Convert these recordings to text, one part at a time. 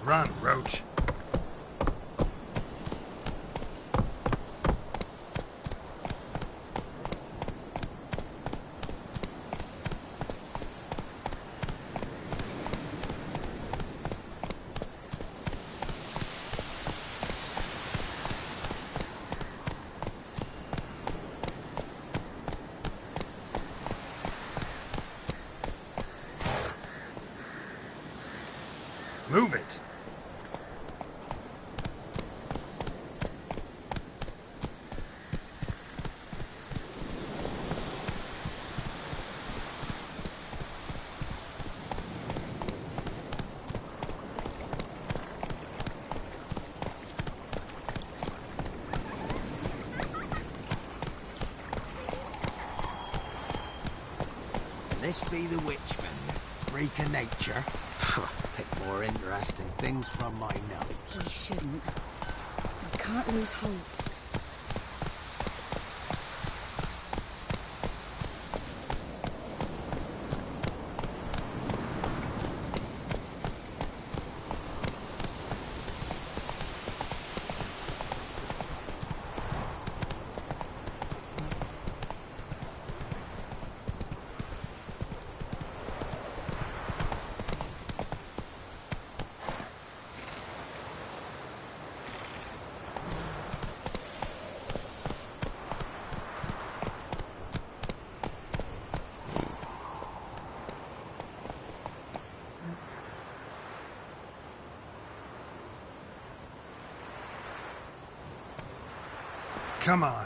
Run, Roach. Move it. This be the witchman, freak of nature. Pick more interesting things from my nose. We shouldn't. We can't lose hope. Come on.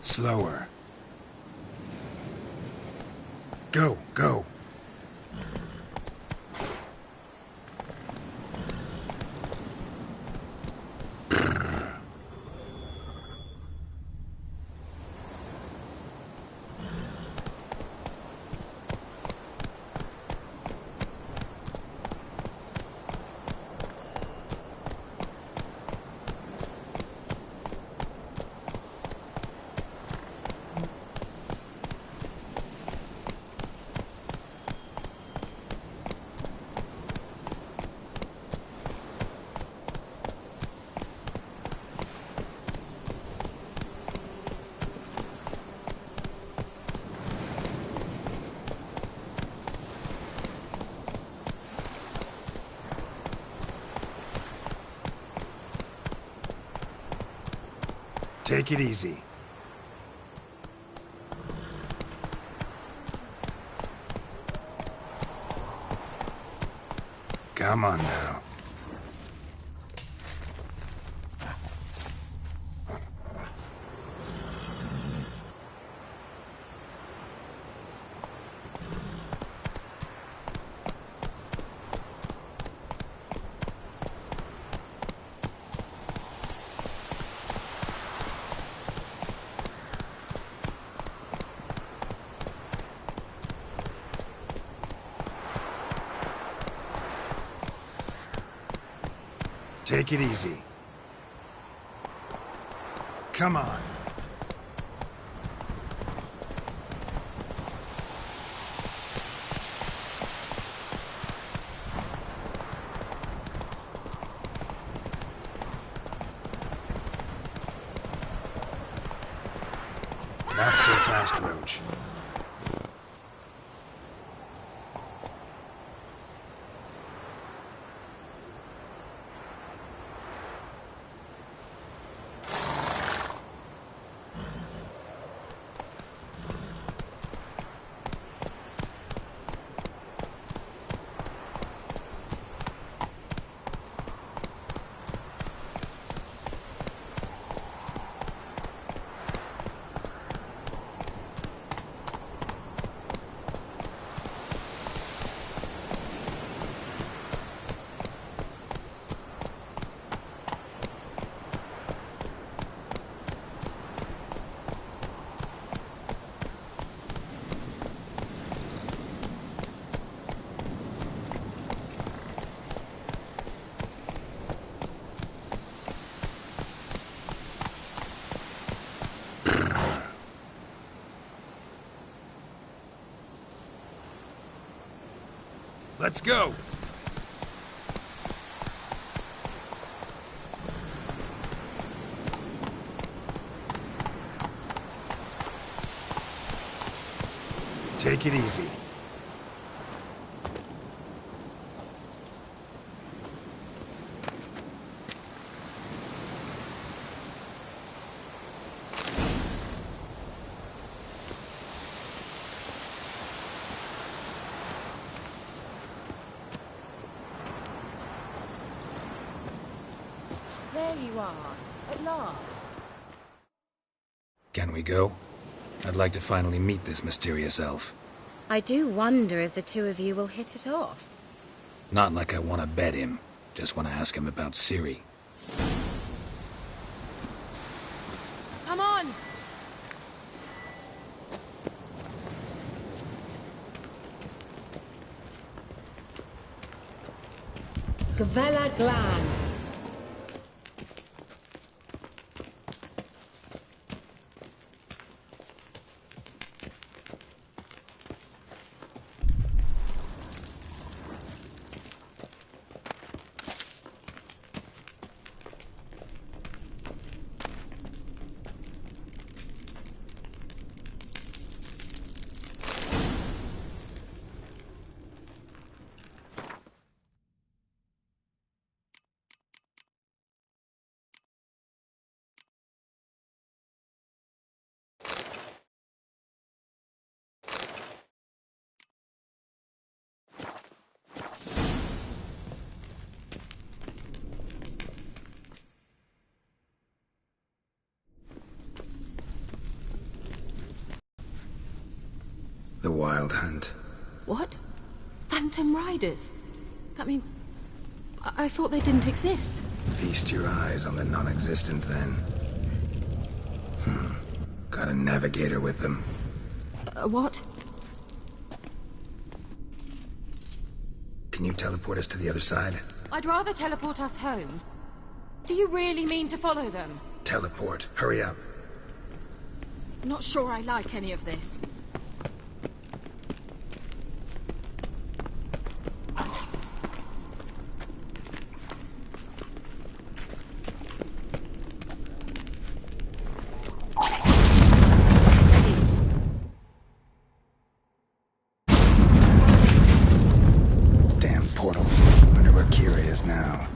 Slower. Go, go. Take it easy. Come on now. Take it easy. Come on. Not so fast, Roach. Let's go! Take it easy. There you are, at last. Can we go? I'd like to finally meet this mysterious elf. I do wonder if the two of you will hit it off. Not like I want to bet him. Just want to ask him about Ciri. Come on! Gavella Glan. The Wild Hunt. What? Phantom Riders? That means... I thought they didn't exist. Feast your eyes on the non-existent then. Got a navigator with them. What? Can you teleport us to the other side? I'd rather teleport us home. Do you really mean to follow them? Teleport. Hurry up. Not sure I like any of this. Damn portals. Wonder where Kira is now.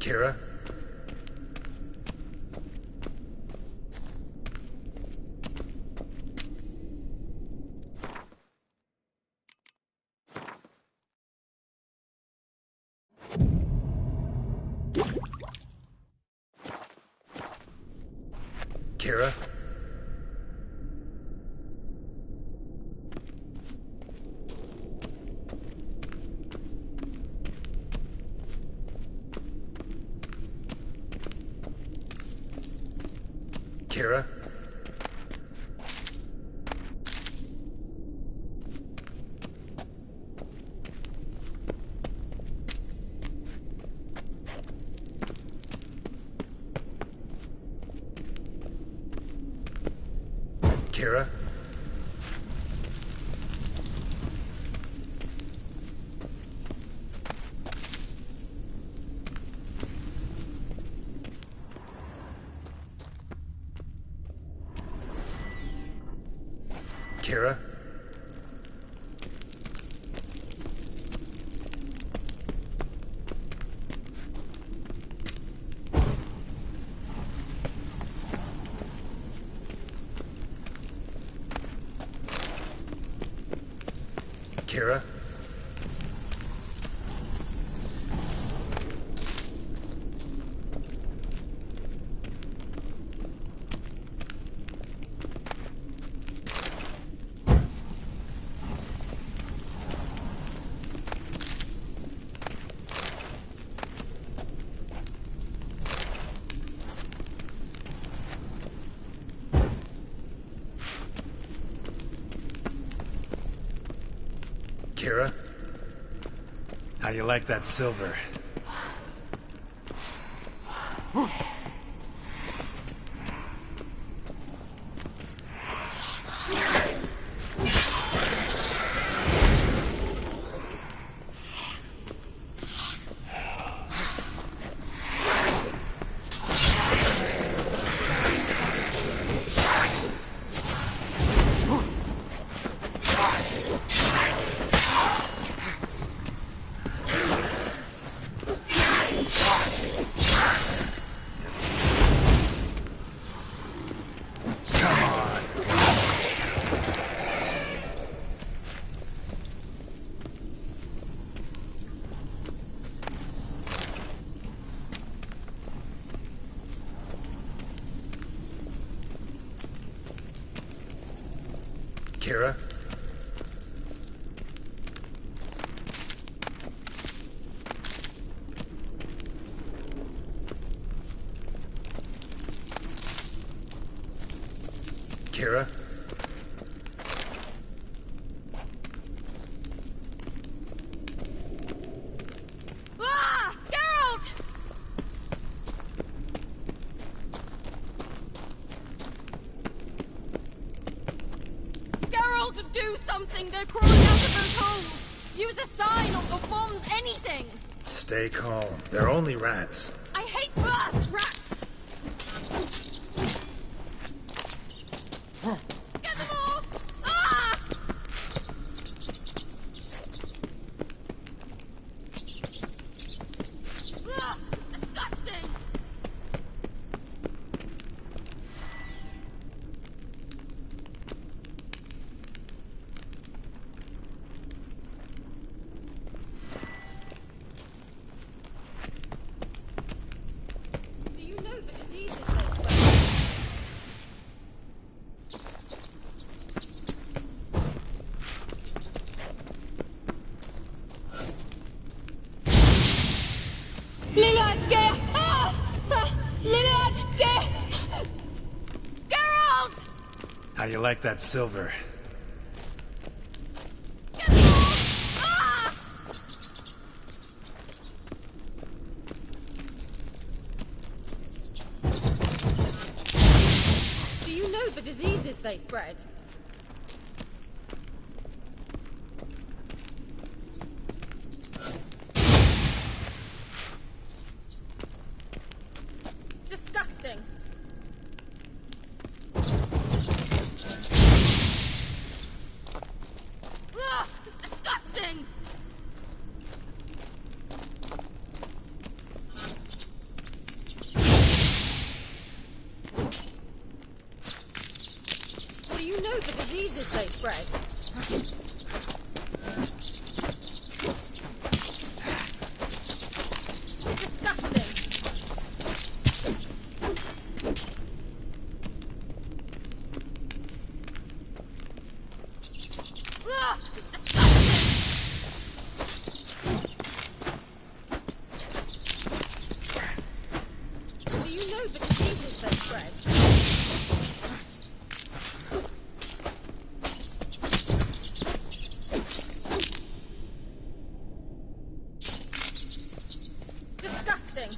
Kira? Kira? Kira? Kira? Kira? Kira? Kira? How you like that silver? Kira? Kira? Ah! Geralt! Geralt, do something! They're crawling out of those holes! Use a sign or bombs, anything! Stay calm. They're only rats. I hate rats! Get them off! Ah! Ugh, disgusting! Do you know the diseases they spread? Geralt! How you like that silver? Get off! Ah! Do you know the diseases they spread? Disgusting. Ugh, it's disgusting. you know the diseases they spread? Disgusting. Ugh, do you know the diseases they spread? Disgusting.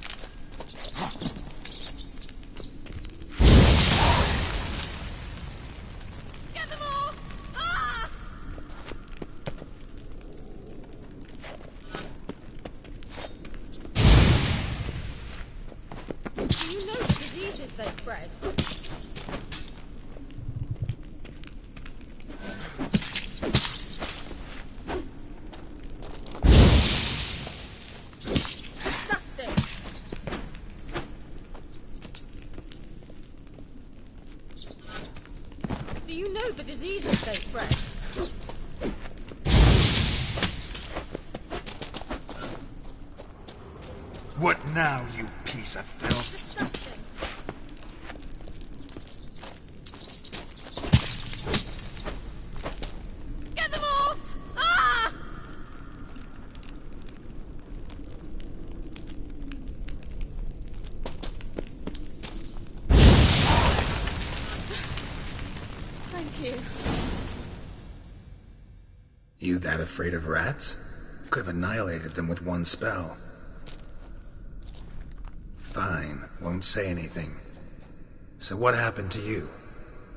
Get them off! Ah! Do you know the diseases they spread? Disgusting. Do you know the diseases they spread? What now, you piece of filth? Disgusting. Get them off! Ah! Thank you. You that afraid of rats? Could have annihilated them with one spell. Fine, won't say anything. So what happened to you?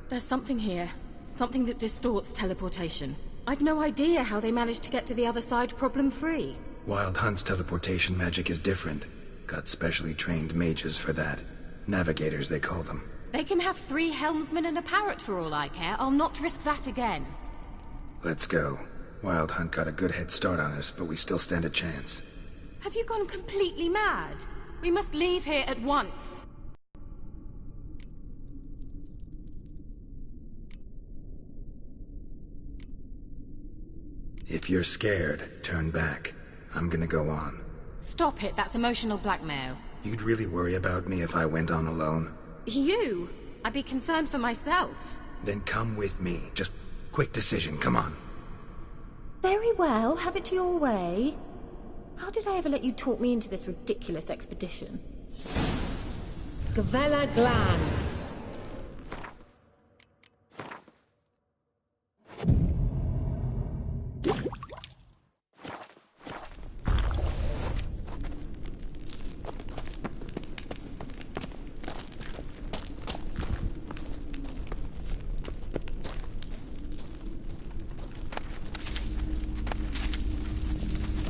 There's something here. Something that distorts teleportation. I've no idea how they managed to get to the other side problem-free. Wild Hunt's teleportation magic is different. Got specially trained mages for that. Navigators, they call them. They can have 3 helmsmen and a parrot for all I care. I'll not risk that again. Let's go. Wild Hunt got a good head start on us, but we still stand a chance. Have you gone completely mad? We must leave here at once. If you're scared, turn back. I'm gonna go on. Stop it, that's emotional blackmail. You'd really worry about me if I went on alone? You? I'd be concerned for myself. Then come with me. Just quick decision, come on. Very well, have it your way. How did I ever let you talk me into this ridiculous expedition? Gavella Glan.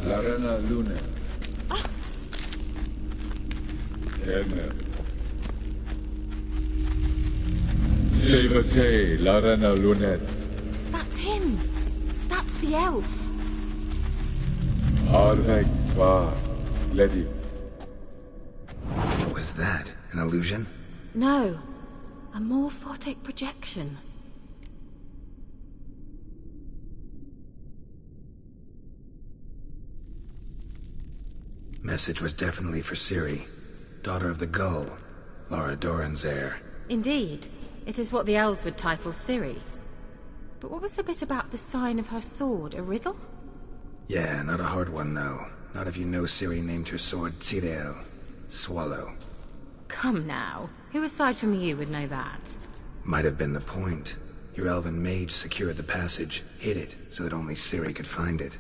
Larena Lune. Erne. Levate, Larena Lunet. That's him. That's the elf. Arvek Twa. Ledi. What was that? An illusion? No. A morphotic projection. Message was definitely for Ciri, daughter of the Gull, Laura Doran's heir. Indeed. It is what the elves would title Ciri. But what was the bit about the sign of her sword? A riddle? Yeah, not a hard one though. Not if you know Ciri named her sword Tirel, Swallow. Come now. Who aside from you would know that? Might have been the point. Your elven mage secured the passage, hid it, so that only Ciri could find it.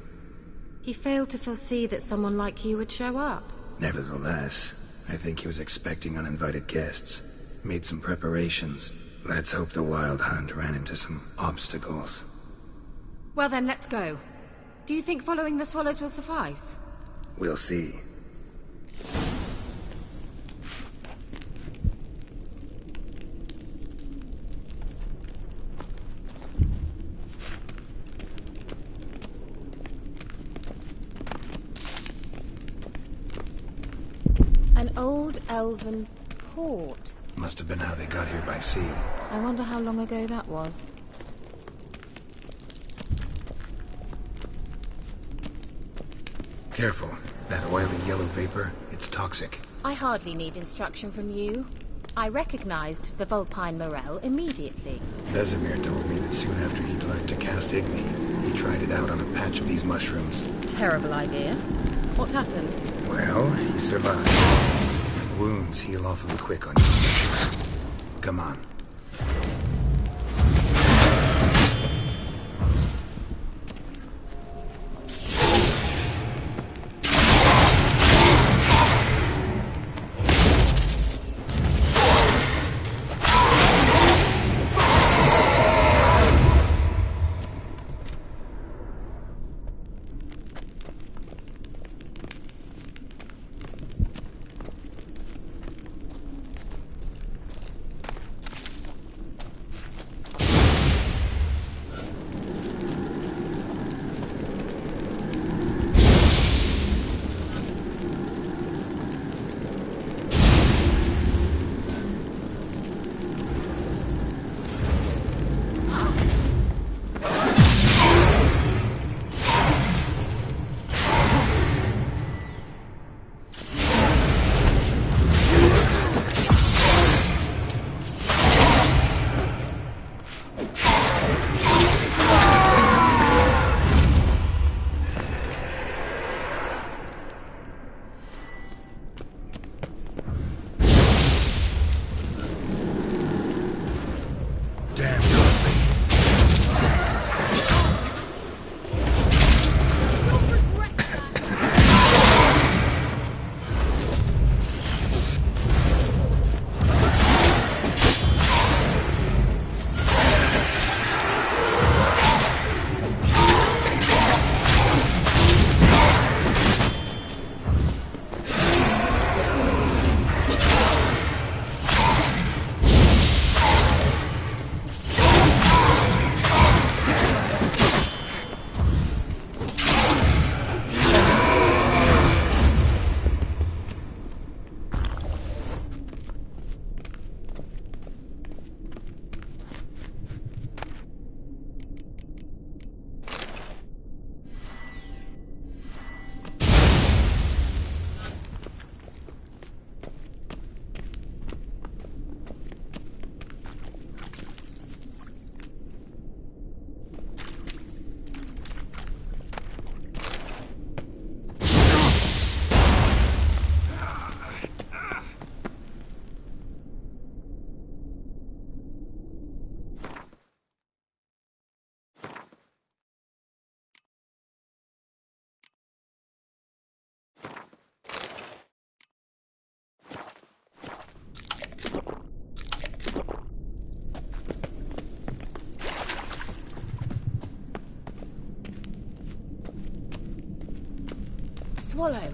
He failed to foresee that someone like you would show up. Nevertheless, I think he was expecting uninvited guests. Made some preparations. Let's hope the Wild Hunt ran into some obstacles. Well then, let's go. Do you think following the swallows will suffice? We'll see. An old elven port. Must have been how they got here by sea. I wonder how long ago that was. Careful. That oily yellow vapor, it's toxic. I hardly need instruction from you. I recognized the Vulpine Morel immediately. Vesemir told me that soon after he'd learned to cast Igni, he tried it out on a patch of these mushrooms. Terrible idea. What happened? Well, he survived. And wounds heal awfully quick on you. Come on. Swallow.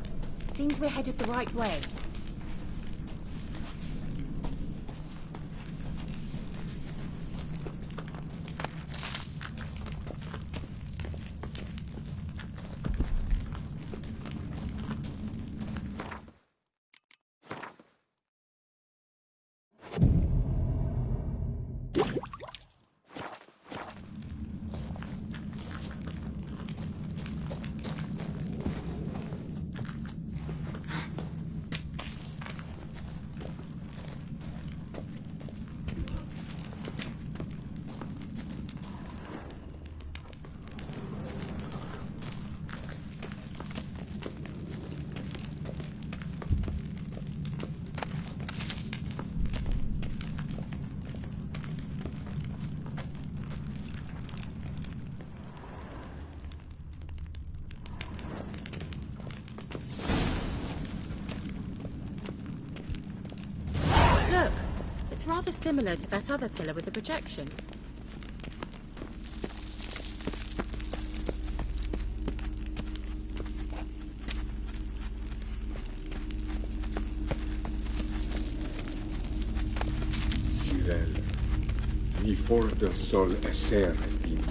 Seems we're headed the right way. Look, it's rather similar to that other pillar with the projection. Sirel, ni forda sol esser in.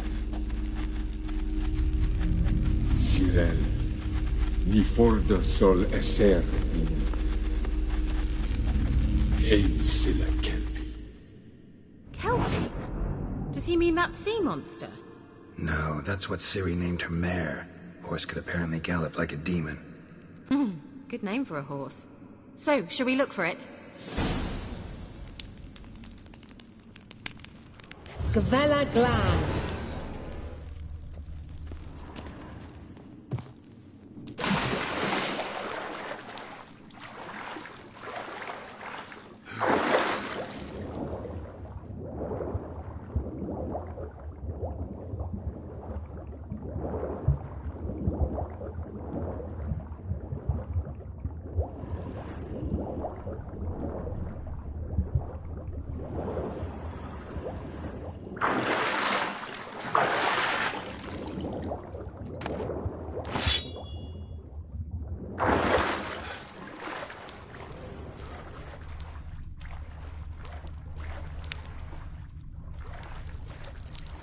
Sirel, ni forda sol esser in. Eisila Kelpie. Kelpie? Does he mean that sea monster? No, that's what Ciri named her mare. Horse could apparently gallop like a demon. Good name for a horse. So, shall we look for it? Gavella Glan.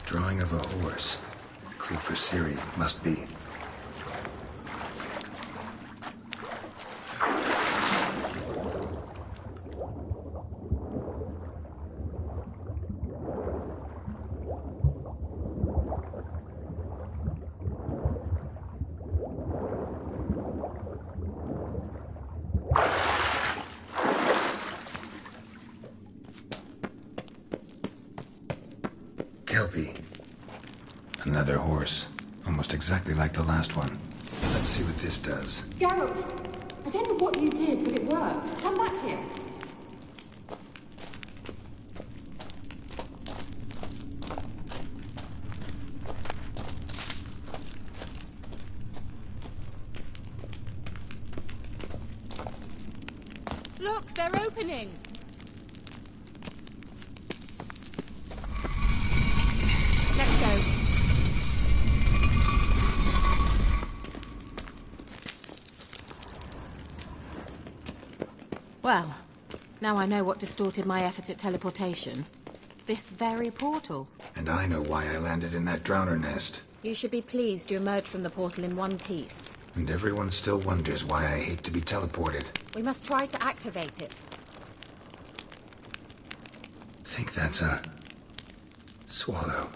Drawing of a horse. Clue for Siri, must be. Kelpie. Another horse. Almost exactly like the last one. Let's see what this does. Geralt! I don't know what you did, but it worked. Come back here. Look, they're opening! Let's go. Well, now I know what distorted my effort at teleportation. This very portal. And I know why I landed in that drowner nest. You should be pleased you emerged from the portal in one piece. And everyone still wonders why I hate to be teleported. We must try to activate it. Think that's a... swallow.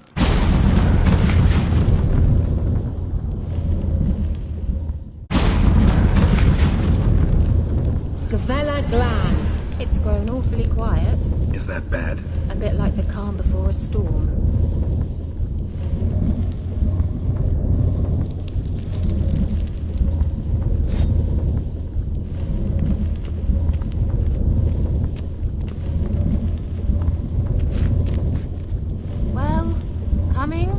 Gavella Glan. It's grown awfully quiet. Is that bad? A bit like the calm before a storm. Well, coming?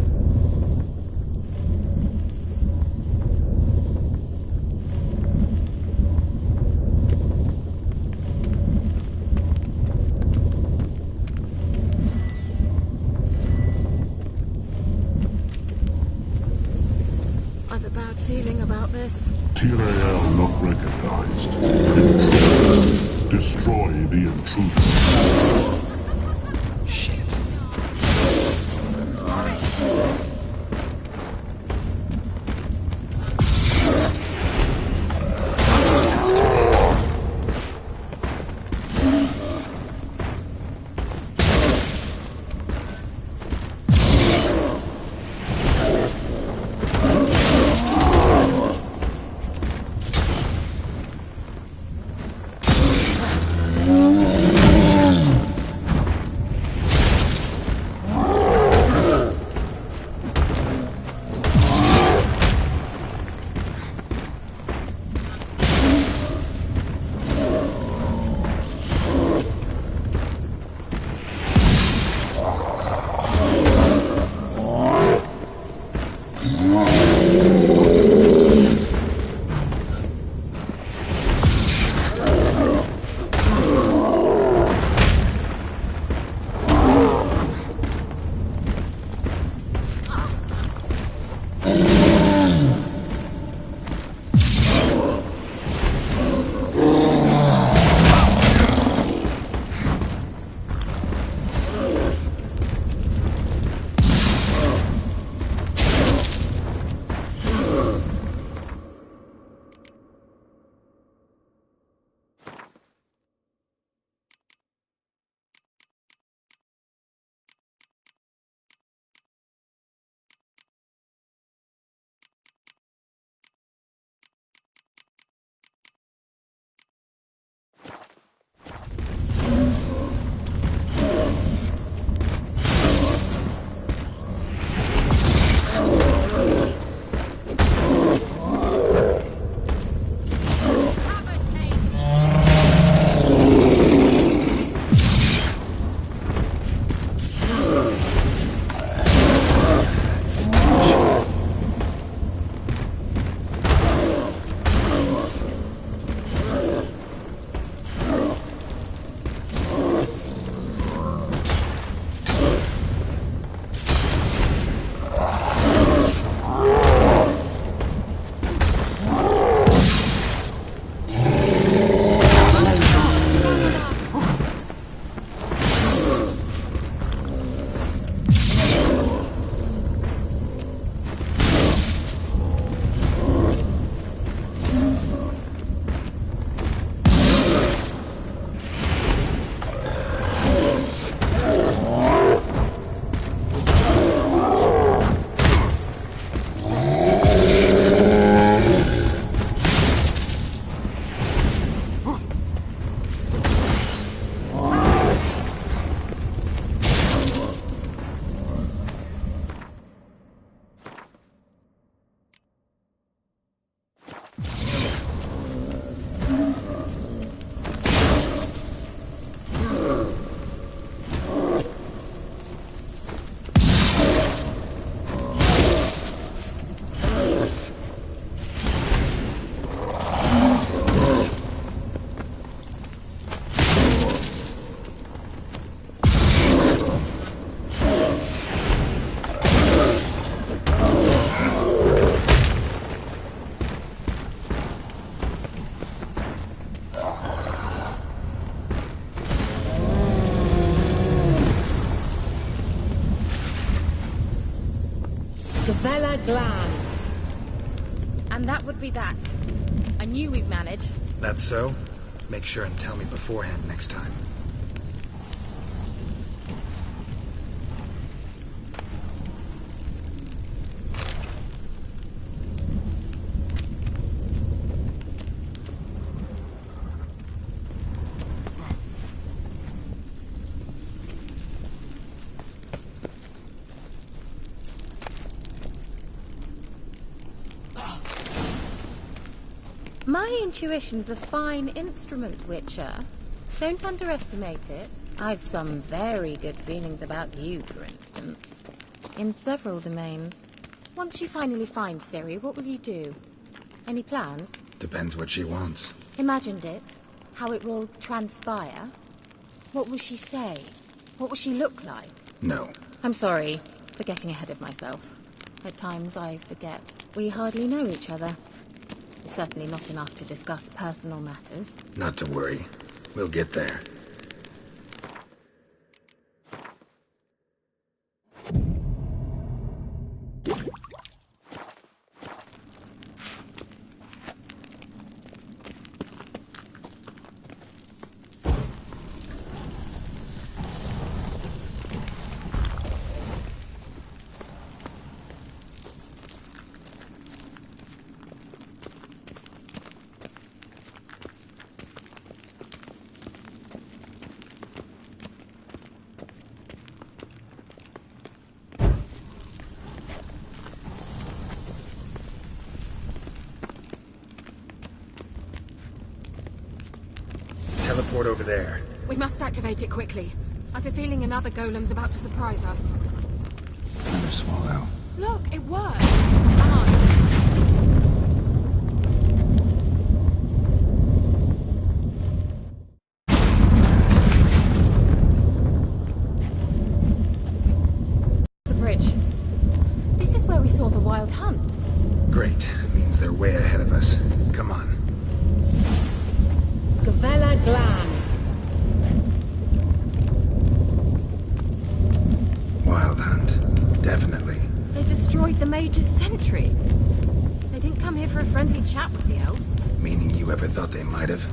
I've a bad feeling about this. Tyrael not recognized. Destroy the intruder. Shit. Gavella Glan. And that would be that. I knew we'd manage. That's so? Make sure and tell me beforehand next time. My intuition's a fine instrument, Witcher. Don't underestimate it. I've some very good feelings about you, for instance. In several domains. Once you finally find Ciri, what will you do? Any plans? Depends what she wants. Imagined it? How it will transpire? What will she say? What will she look like? No. I'm sorry for getting ahead of myself. At times I forget. We hardly know each other. Certainly not enough to discuss personal matters. Not to worry. We'll get there. Teleport over there. We must activate it quickly. I have a feeling another golem's about to surprise us. Another swallow. Look, it worked! Come on. The bridge. This is where we saw the wild hunt. Great. Means they're way ahead of us. Come on. Gavella Glan. Wild hunt. Definitely. They destroyed the Mage's sentries. They didn't come here for a friendly chat with the elf. Meaning you ever thought they might have?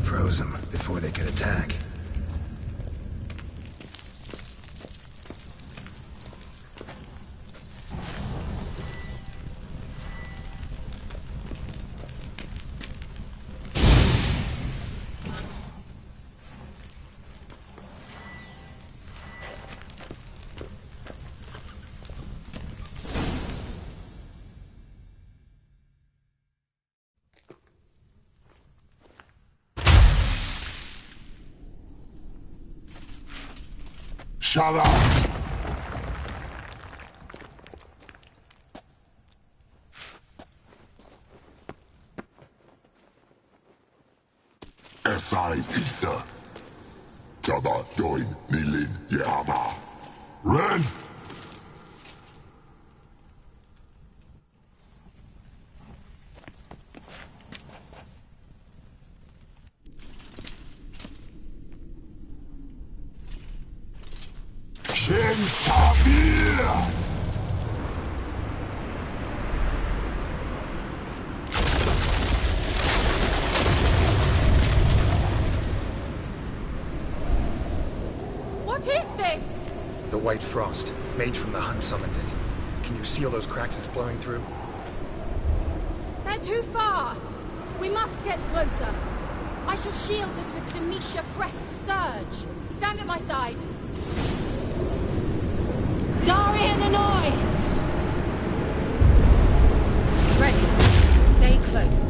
Froze them before they could attack. Shut up! Esai Isa. Tada doin nilin yama. Ren! What is this? The White Frost. Mage from the hunt summoned it. Can you see all those cracks it's blowing through? They're too far. We must get closer. I shall shield us with Demetia Crest Surge. Stand at my side. Darian Annoy. Ready. Stay close.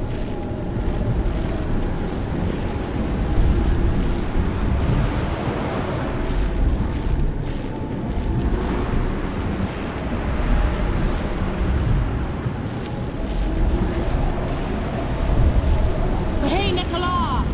Hey, Nicola.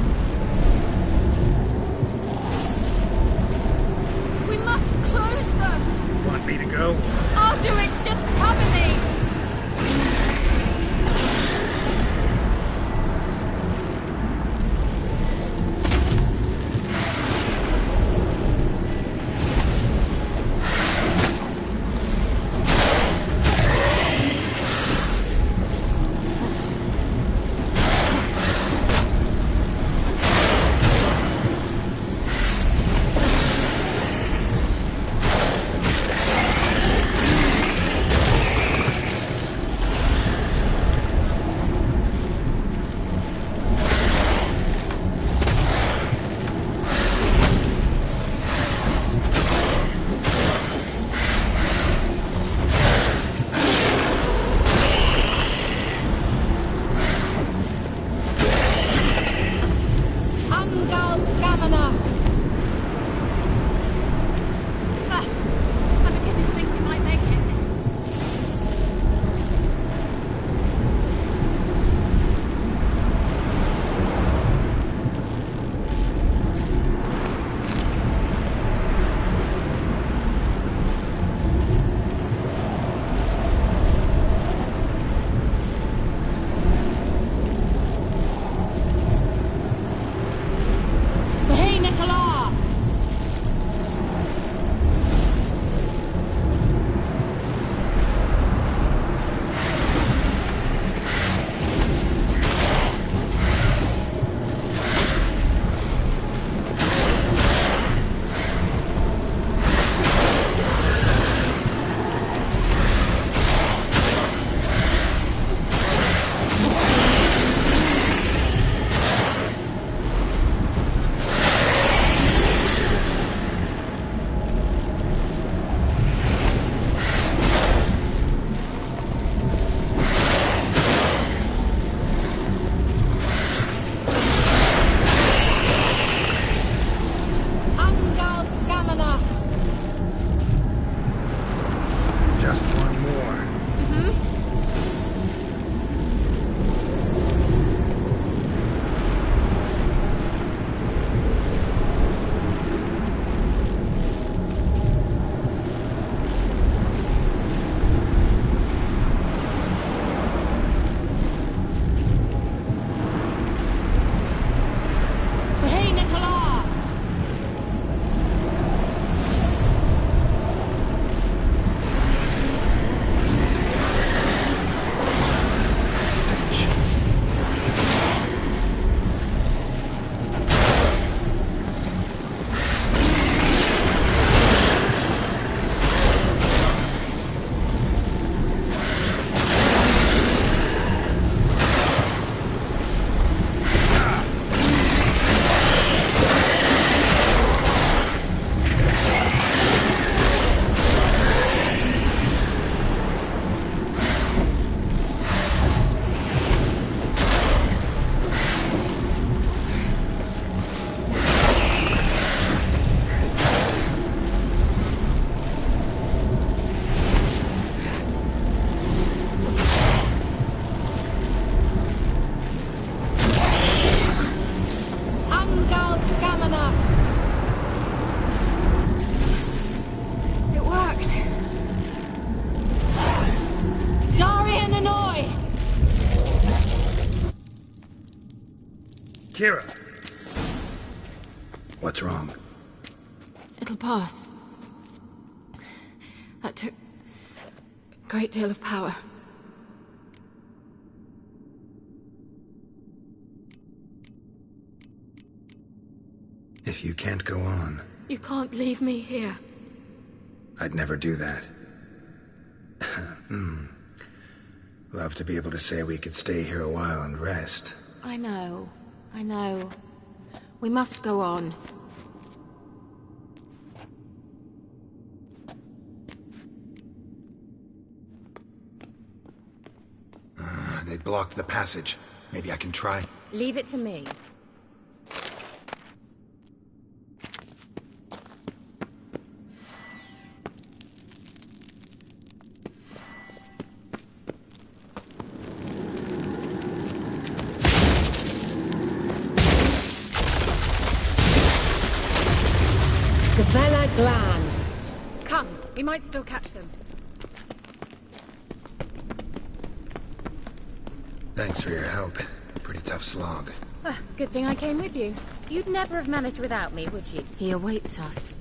Kira! What's wrong? It'll pass. That took a great deal of power. If you can't go on, You can't leave me here. I'd never do that. Love to be able to say we could stay here a while and rest. I know. We must go on. They blocked the passage. Maybe I can try. Leave it to me. Glan. Come, we might still catch them. Thanks for your help. Pretty tough slog. Good thing I came with you. You'd never have managed without me, would you? He awaits us.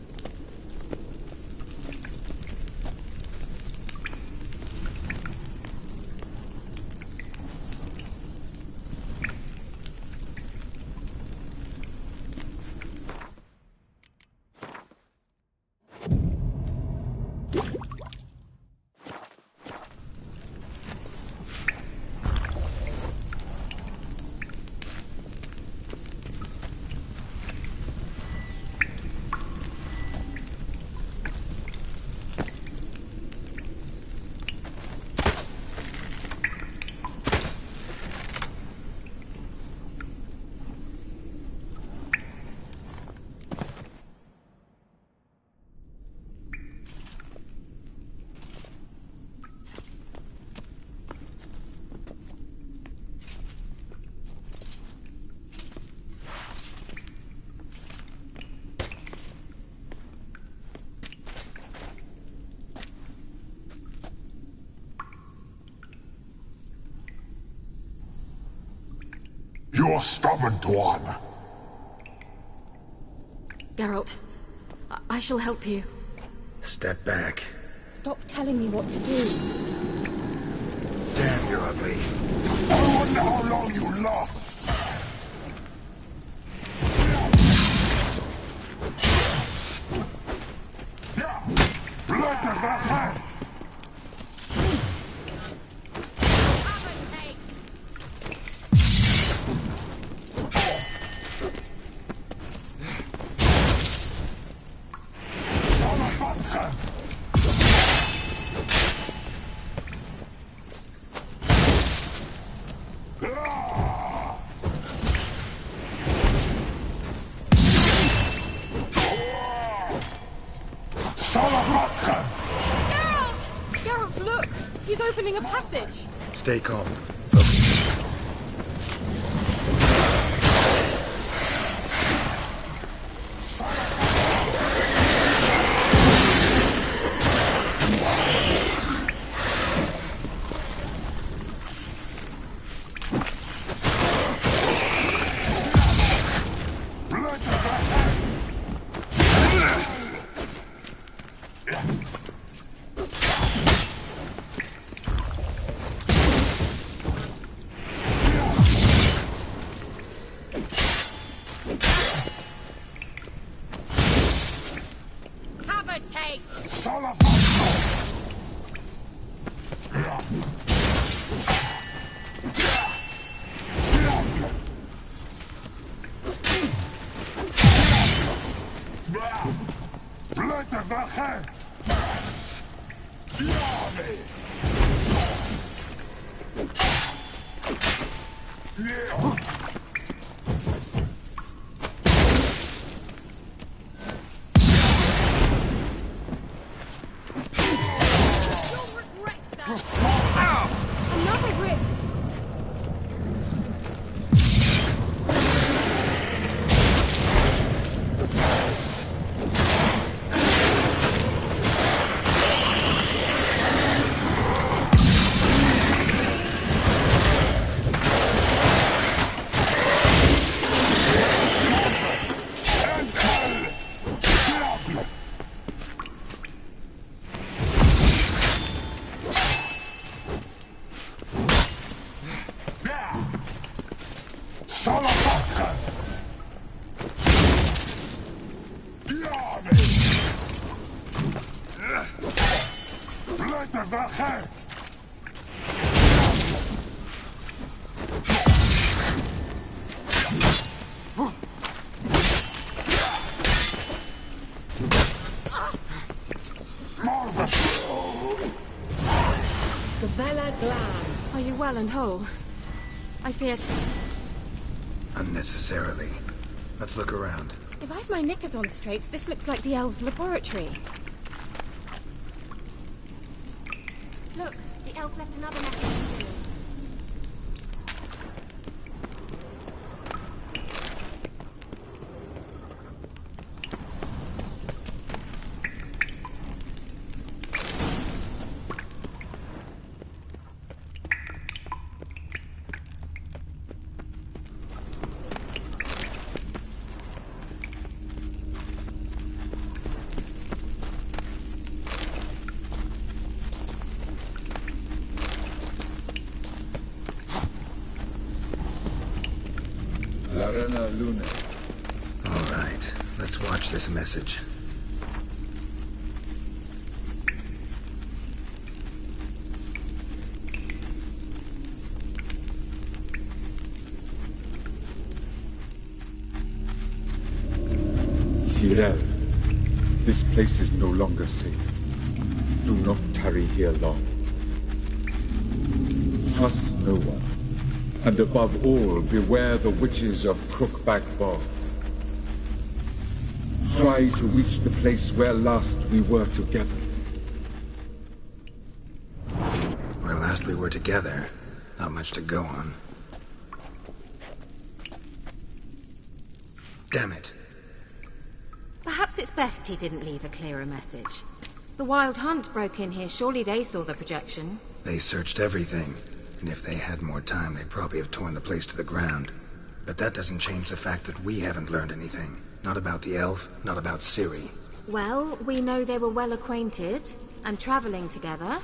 You're stubborn, one. Geralt, I shall help you. Step back. Stop telling me what to do. Damn, you're ugly. I wonder how long you last. Blood of the hand. Geralt, look! He's opening a passage. Stay calm. Focus. Another rift! de Verge! Gavella Gland. Are you well and whole? I feared... Unnecessarily. Let's look around. If I've my knickers on straight, this looks like the elves' laboratory. Look, the elf left another message. Larena Luna. All right, let's watch this message. Cyril, this place is no longer safe. Do not tarry here long. Trust no one. And above all, beware the witches of Crookback Bog. Try to reach the place where last we were together. Where last we were together, not much to go on. Damn it. Perhaps it's best he didn't leave a clearer message. The Wild Hunt broke in here. Surely they saw the projection. They searched everything. And if they had more time, they'd probably have torn the place to the ground. But that doesn't change the fact that we haven't learned anything. Not about the elf, not about Ciri. Well, we know they were well acquainted and traveling together.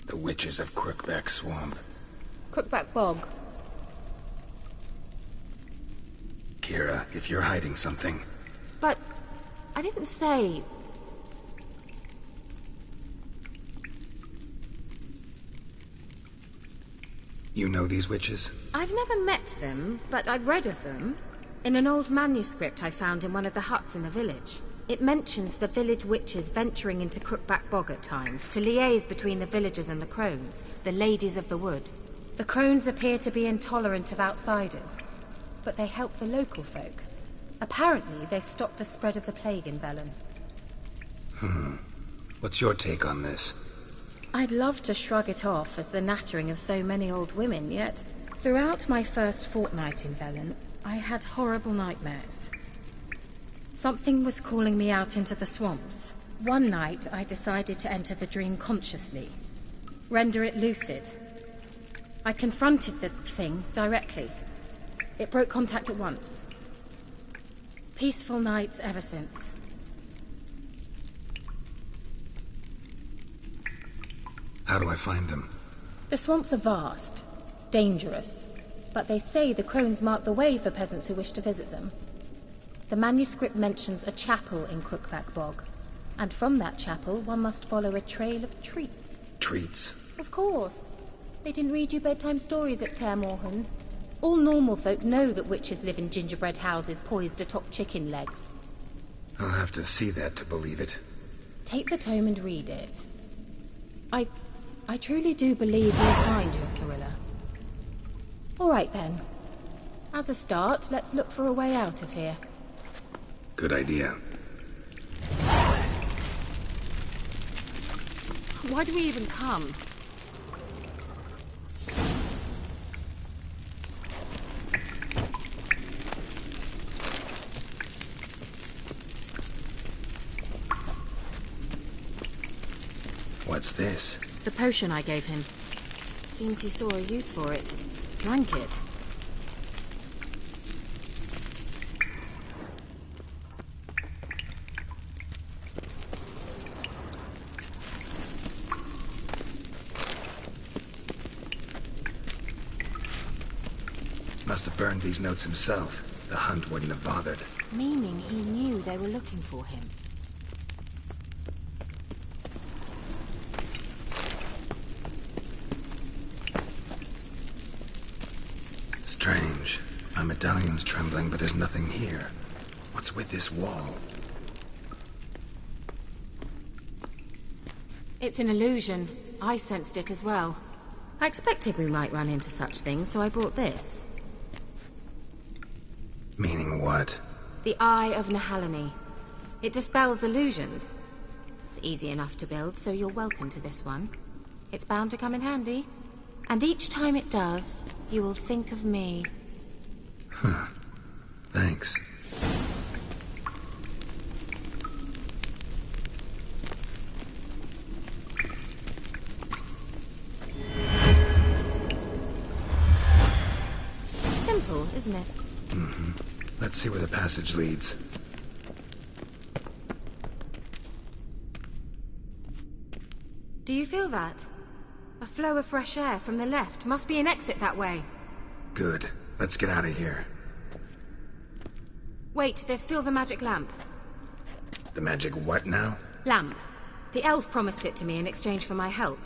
The witches of Crookback Swamp. Crookback Bog. Kira, if you're hiding something... But I didn't say... You know these witches? I've never met them, but I've read of them. In an old manuscript I found in one of the huts in the village. It mentions the village witches venturing into Crookback Bog at times to liaise between the villagers and the crones, the ladies of the wood. The crones appear to be intolerant of outsiders, but they help the local folk. Apparently, they stopped the spread of the plague in Bellum. What's your take on this? I'd love to shrug it off as the nattering of so many old women, yet throughout my first fortnight in Velen, I had horrible nightmares. Something was calling me out into the swamps. One night, I decided to enter the dream consciously, render it lucid. I confronted the thing directly. It broke contact at once. Peaceful nights ever since. How do I find them? The swamps are vast, dangerous, but they say the crones mark the way for peasants who wish to visit them. The manuscript mentions a chapel in Crookback Bog, and from that chapel one must follow a trail of treats. Treats? Of course. They didn't read you bedtime stories at Kaer Morhen. All normal folk know that witches live in gingerbread houses poised atop chicken legs. I'll have to see that to believe it. Take the tome and read it. I truly do believe you'll find your Cirilla. All right then. As a start, let's look for a way out of here. Good idea. Why do we even come? What's this? The potion I gave him. Seems he saw a use for it. Drank it. Must have burned these notes himself. the hunt wouldn't have bothered. Meaning he knew they were looking for him. Strange. My medallion's trembling, but there's nothing here. What's with this wall? It's an illusion. I sensed it as well. I expected we might run into such things, so I brought this. Meaning what? The Eye of Nehaleni. It dispels illusions. It's easy enough to build, so you're welcome to this one. It's bound to come in handy. And each time it does, you will think of me. Huh. Thanks. Simple, isn't it? Mm-hmm. Let's see where the passage leads. Do you feel that? A flow of fresh air from the left. Must be an exit that way. Good. Let's get out of here. Wait, there's still the magic lamp. The magic what now? Lamp. The elf promised it to me in exchange for my help.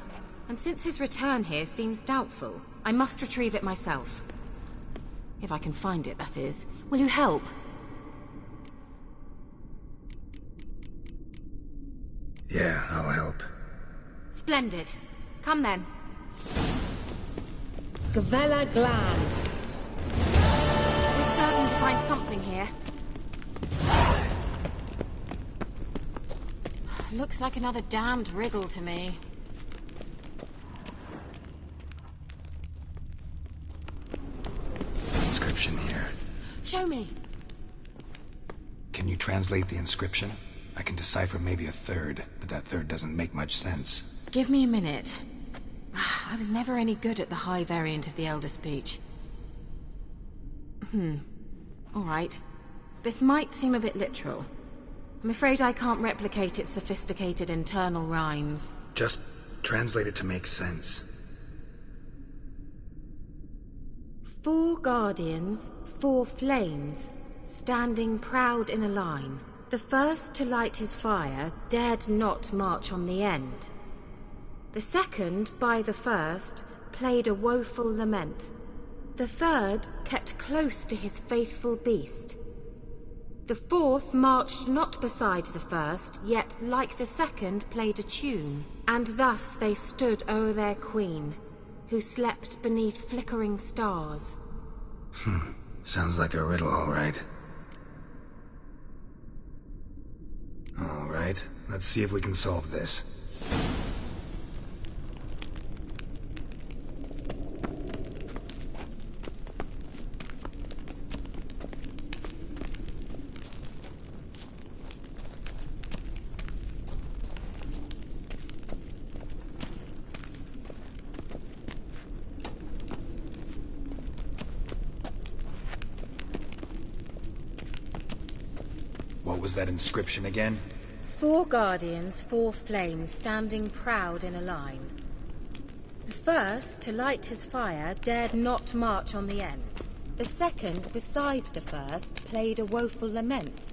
And since his return here seems doubtful, I must retrieve it myself. If I can find it, that is. Will you help? Yeah, I'll help. Splendid. Come then. Gvella Glan. We're certain to find something here. Looks like another damned wriggle to me. Inscription here. Show me. Can you translate the inscription? I can decipher maybe a third, but that third doesn't make much sense. Give me a minute. I was never any good at the high variant of the Elder Speech. All right. This might seem a bit literal. I'm afraid I can't replicate its sophisticated internal rhymes. Just translate it to make sense. 4 guardians, 4 flames, standing proud in a line. The first to light his fire dared not march on the end. The second, by the first, played a woeful lament. The third kept close to his faithful beast. The fourth marched not beside the first, yet like the second played a tune. And thus they stood o'er their queen, who slept beneath flickering stars. Sounds like a riddle, all right. All right, let's see if we can solve this. What was that inscription again? 4 guardians, 4 flames, standing proud in a line. The first, to light his fire, dared not march on the end. The second, beside the first, played a woeful lament.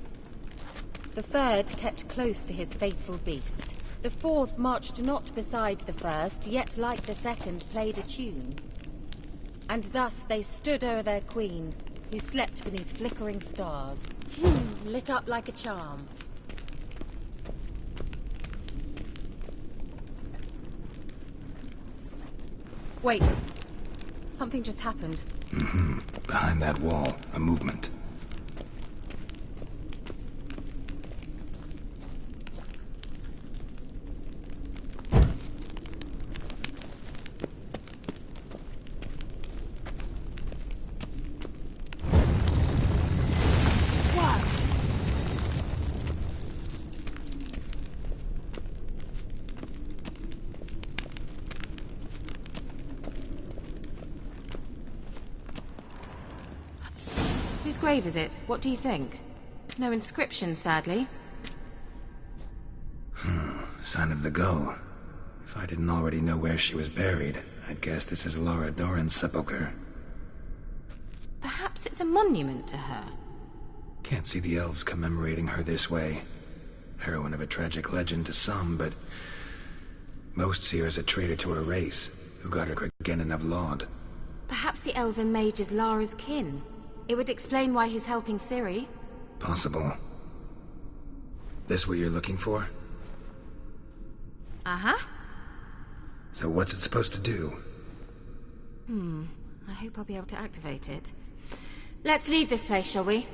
The third kept close to his faithful beast. The fourth marched not beside the first, yet like the second played a tune. And thus they stood o'er their queen, who slept beneath flickering stars. Lit up like a charm. Wait. Something just happened. Behind that wall, a movement. Whose grave is it? What do you think? No inscription, sadly. Sign of the gull. If I didn't already know where she was buried, I'd guess this is Laura Doran's sepulcher. Perhaps it's It's a monument to her. Can't see the elves commemorating her this way. Heroine of a tragic legend to some, but most see her as a traitor to her race, who got her Cregennan of Laud. Perhaps the elven mage is Lara's kin. It would explain why he's helping Ciri. Possible. This what you're looking for? Uh-huh. So what's it supposed to do? I hope I'll be able to activate it. Let's leave this place, shall we?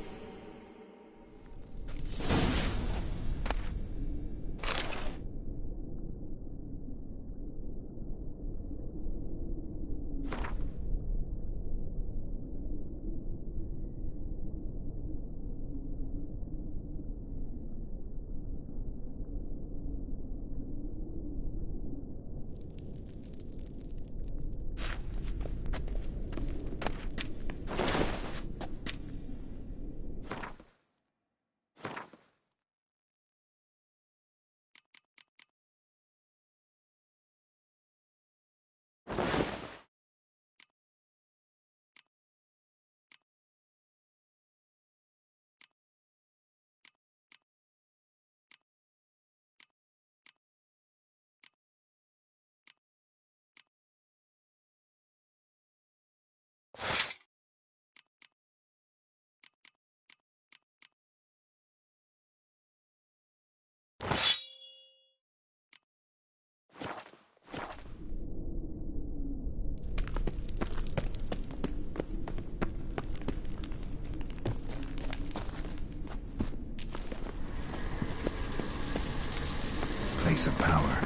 Place of power.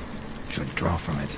Should draw from it.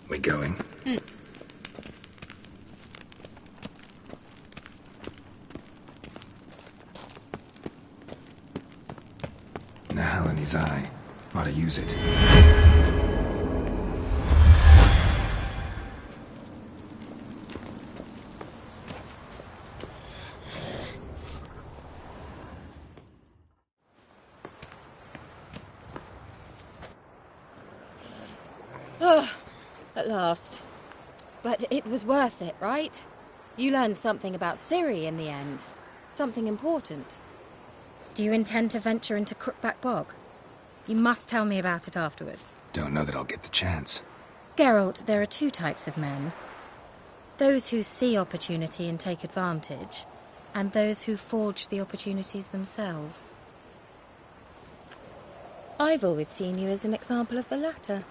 We going? Nahalani's eye. Ought to use it. At last. But it was worth it, right? You learned something about Ciri in the end. Something important. Do you intend to venture into Crookback Bog? You must tell me about it afterwards. Don't know that I'll get the chance. Geralt, there are two types of men. Those who see opportunity and take advantage, and those who forge the opportunities themselves. I've always seen you as an example of the latter.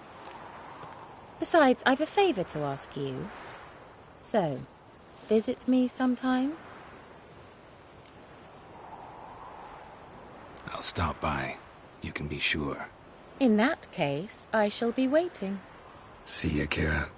Besides, I've a favour to ask you. So, visit me sometime? I'll stop by. You can be sure. In that case, I shall be waiting. See ya, Kira.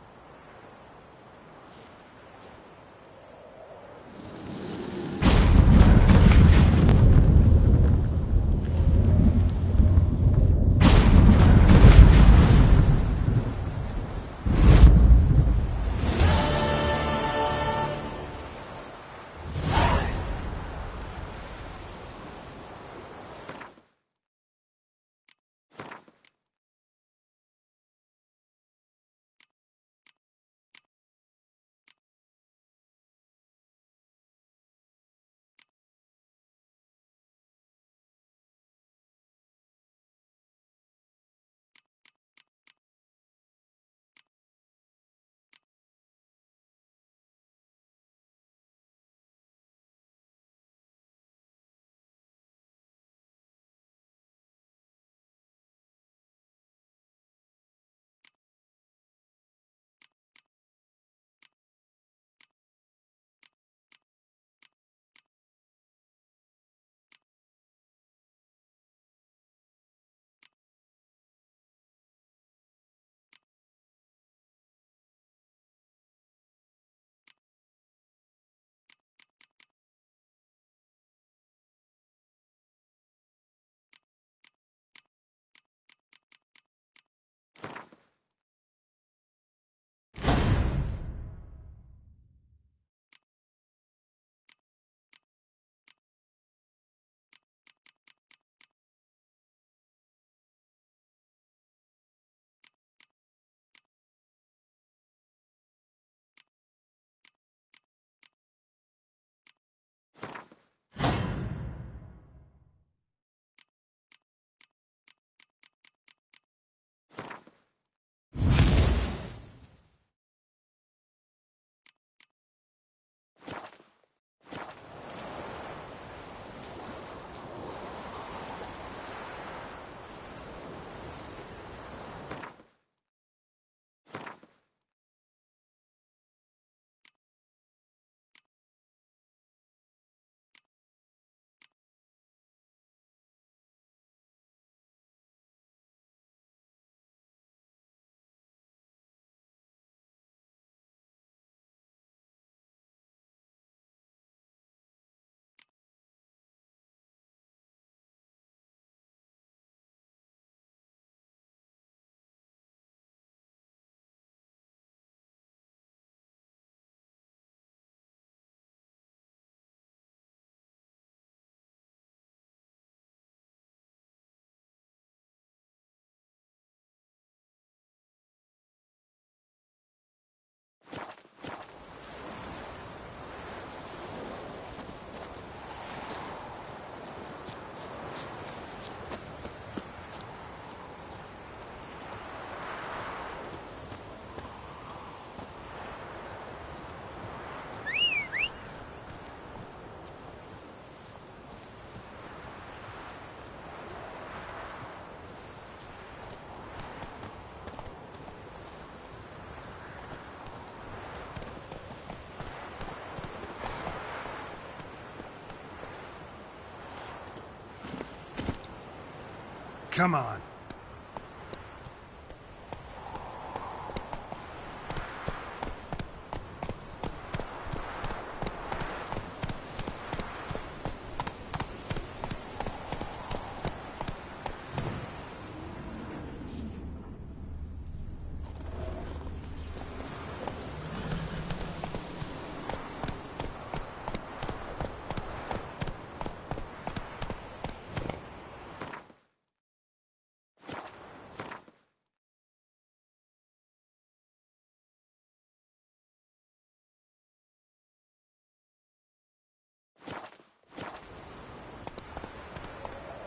Come on.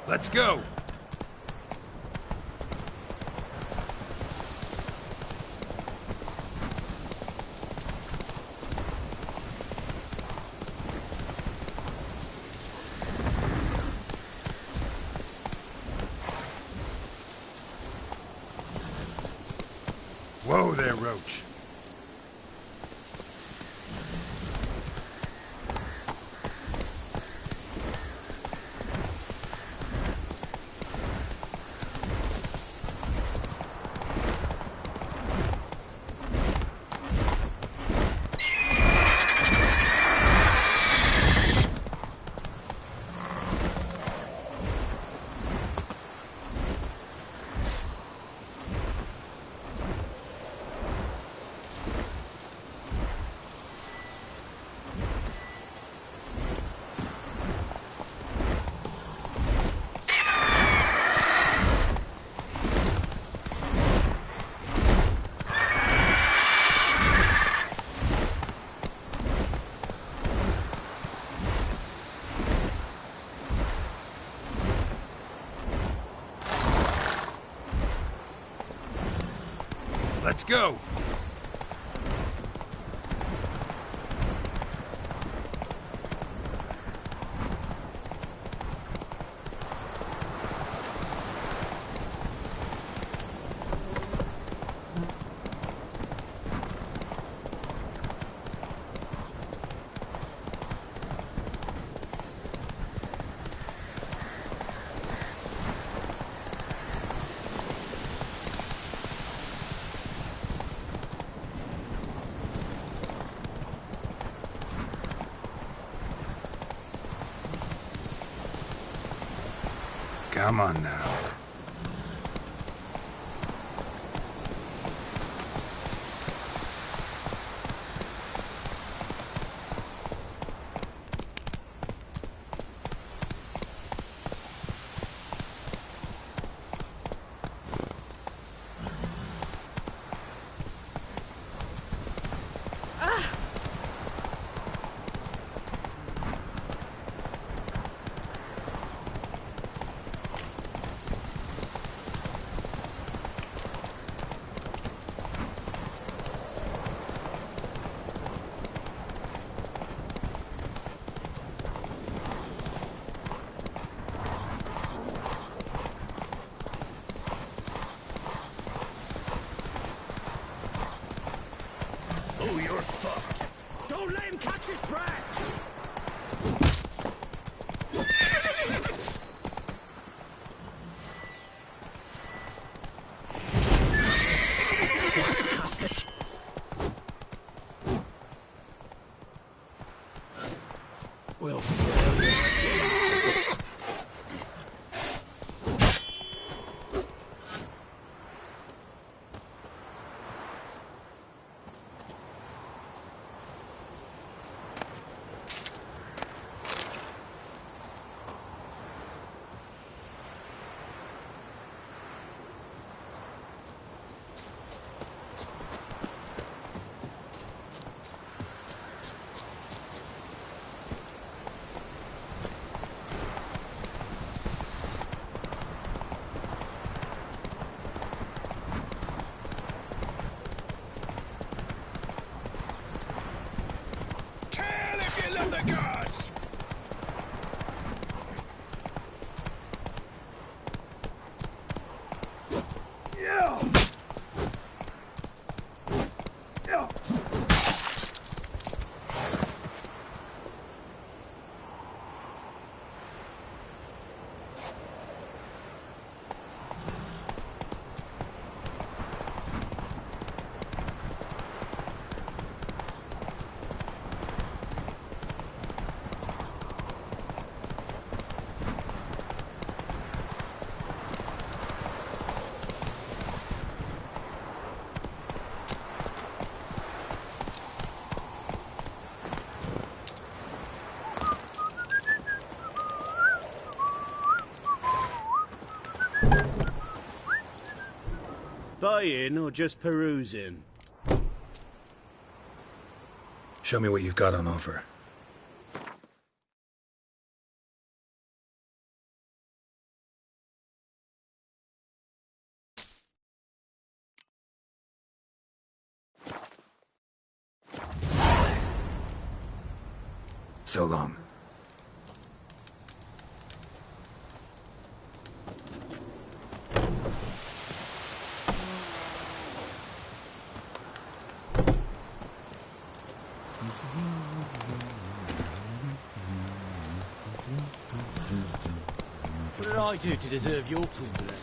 Let's go! Whoa there, Roach. Let's go! Come on now. Oh, you're fucked. Don't let him catch his breath! We'll flail your skin. buying or just perusing? Show me what you've got on offer. So long. What did I do to deserve your plunder?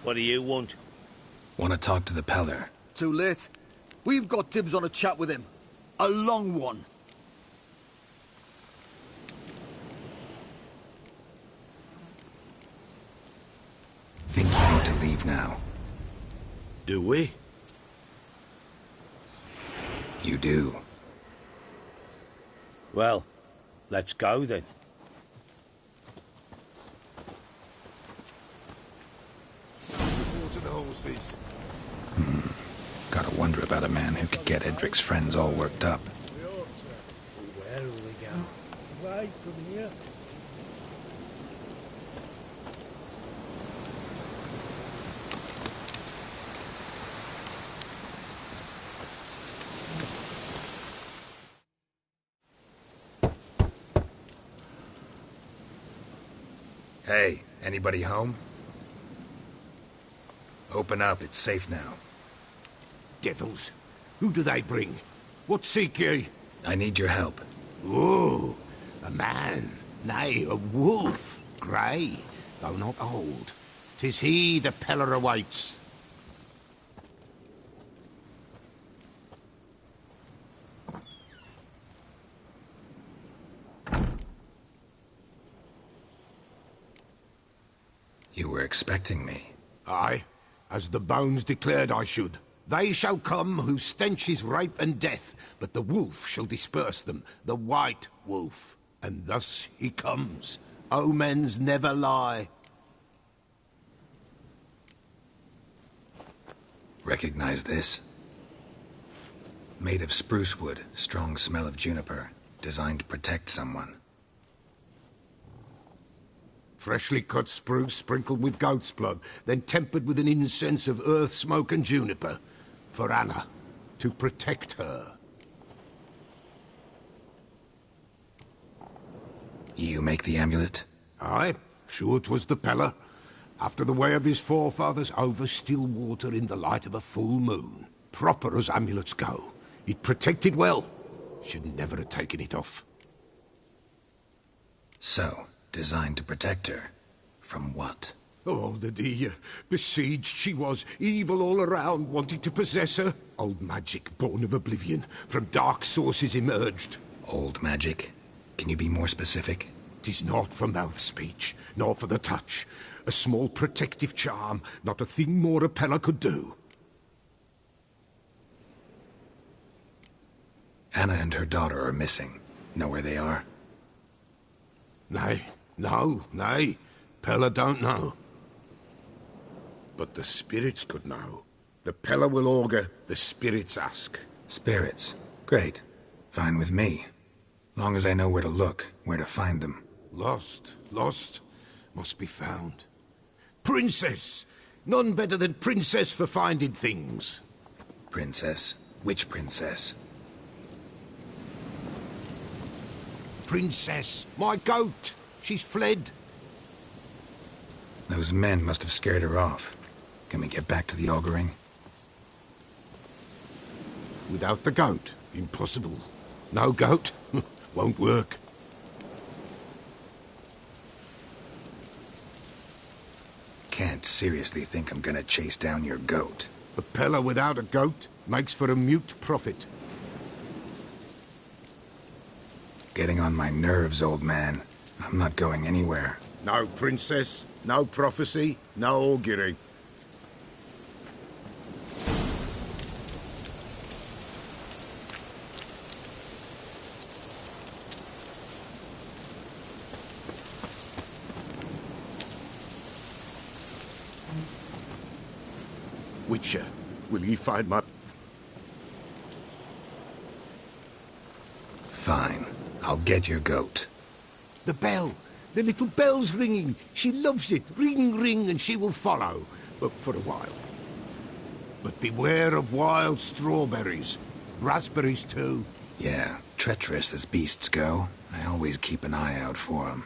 What do you want? Want to talk to the Peller. Too late. We've got dibs on a chat with him. A long one. Think you need to leave now. Do we? You do. Well, let's go then. To the horses. Gotta wonder about a man who could get Edric's friends all worked up. Where will we go? Right from here. Hey, anybody home? Open up, it's safe now. Devils. Who do they bring? What seek ye? I need your help. Oh, a man. Nay, a wolf. Grey, though not old. 'Tis he the Peller awaits. You were expecting me. Aye, as the bones declared I should. They shall come whose stench is rape and death, but the wolf shall disperse them, the white wolf. And thus he comes. Omens never lie. Recognize this? Made of spruce wood, strong smell of juniper, designed to protect someone. Freshly cut spruce sprinkled with goat's blood, then tempered with an incense of earth, smoke and juniper. For Anna, to protect her. You make the amulet? Aye, sure 'twas the Peller. After the way of his forefathers, over still water in the light of a full moon. Proper as amulets go. It protected well. Should never have taken it off. So, designed to protect her. From what? Oh, the dear. Besieged she was, evil all around, wanting to possess her. Old magic, born of oblivion, from dark sources emerged. Old magic? Can you be more specific? 'Tis not for mouth speech, nor for the touch. A small protective charm, not a thing more a Peller could do. Anna and her daughter are missing. Know where they are? Nay, no, nay. Peller don't know. But the spirits could know. The Peller will augur, the spirits ask. Spirits. Great. Fine with me. Long as I know where to look, where to find them. Lost, lost, must be found. Princess! None better than Princess for finding things. Princess? Which princess? Princess, my goat! She's fled. Those men must have scared her off. Can we get back to the auguring? Without the goat, impossible. No goat, won't work. can't seriously think I'm gonna chase down your goat. A pillar without a goat makes for a mute prophet. Getting on my nerves, old man. I'm not going anywhere. No princess, no prophecy, no augury. Witcher, will ye find my... Fine. I'll get your goat. The bell! The little bell's ringing. She loves it. Ring, ring, and she will follow. But for a while. But beware of wild strawberries. Raspberries, too. Yeah, treacherous as beasts go. I always keep an eye out for 'em.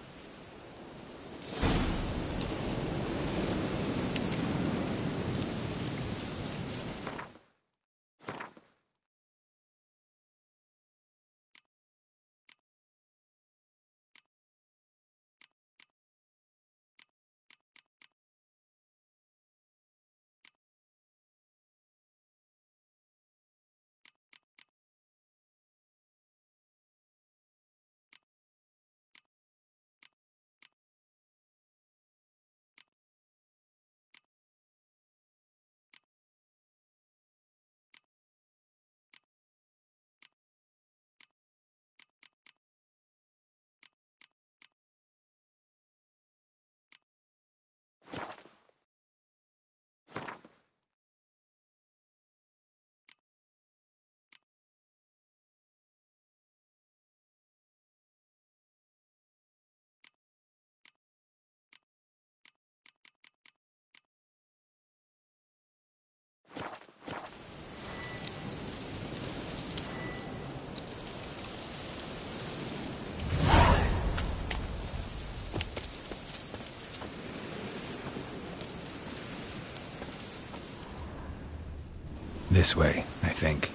This way, I think.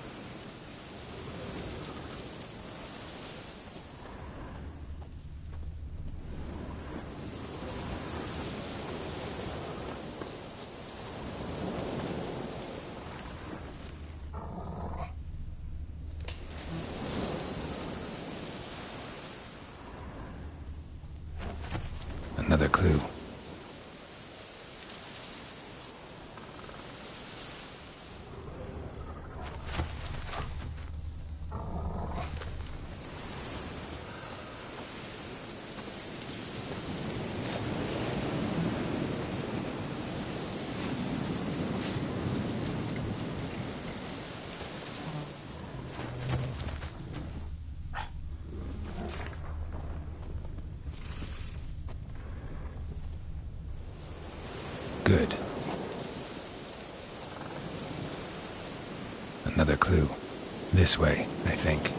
Another clue. Good. Another clue. This way, I think.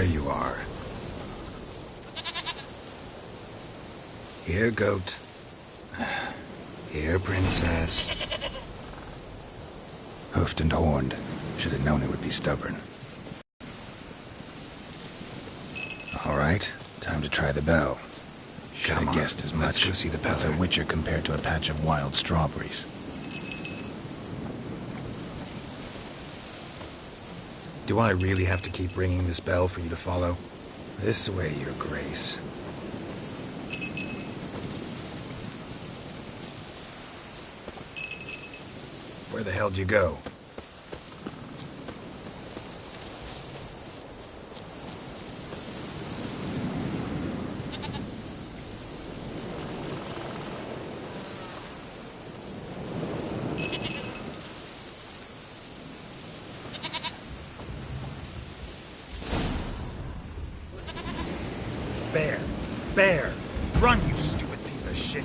you are. Here, goat. Here, princess. Hoofed and horned. Should have known it would be stubborn. All right, time to try the bell. Should have guessed as much. Let's go see the What's a witcher compared to a patch of wild strawberries? Do I really have to keep ringing this bell for you to follow? This way, your grace. Where the hell do you go? Bear! Bear! Run, you stupid piece of shit!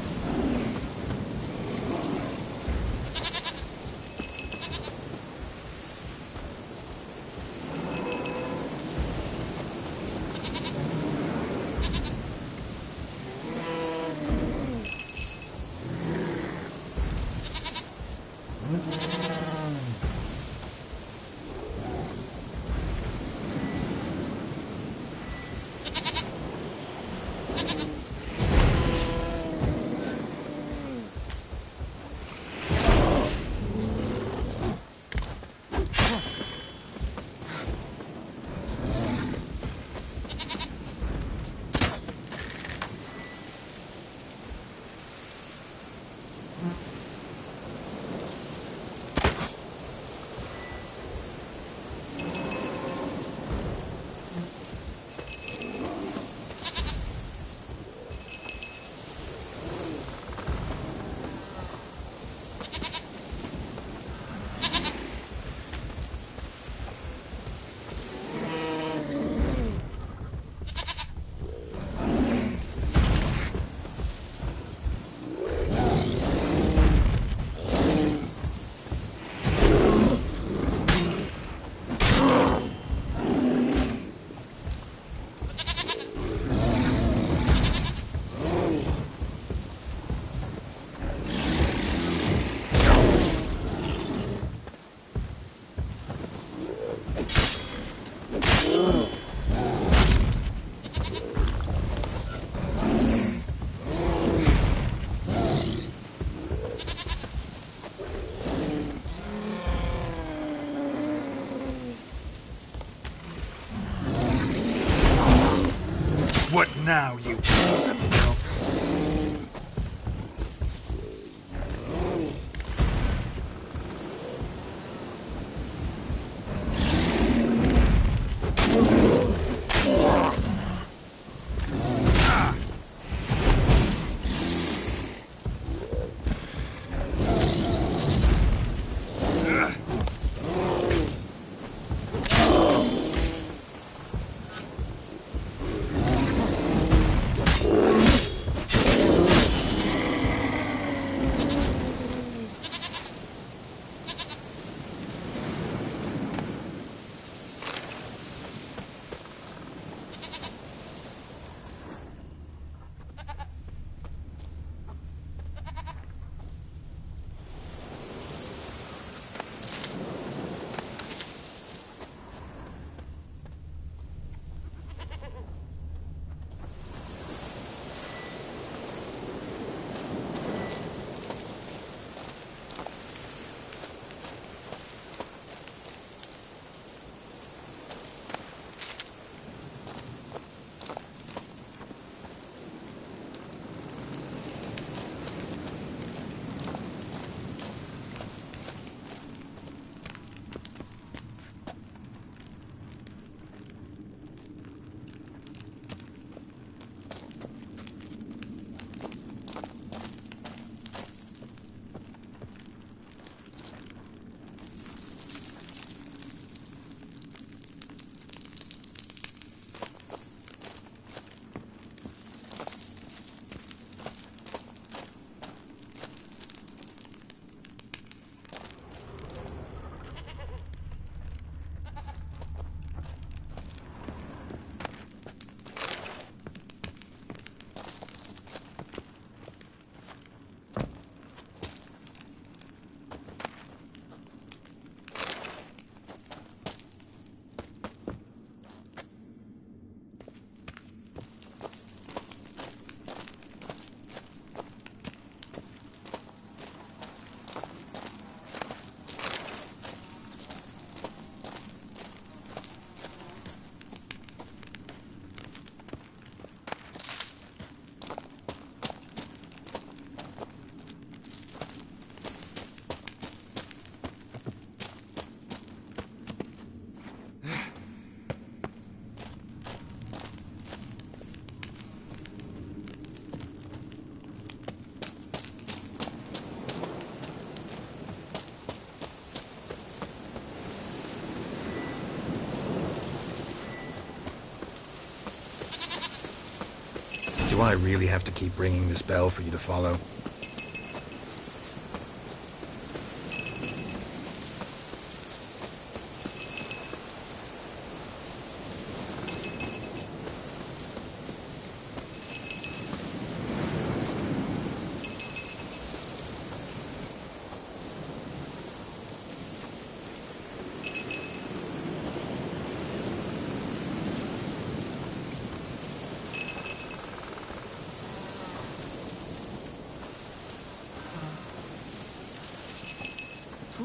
What now, you piece of filth? Do I really have to keep ringing this bell for you to follow?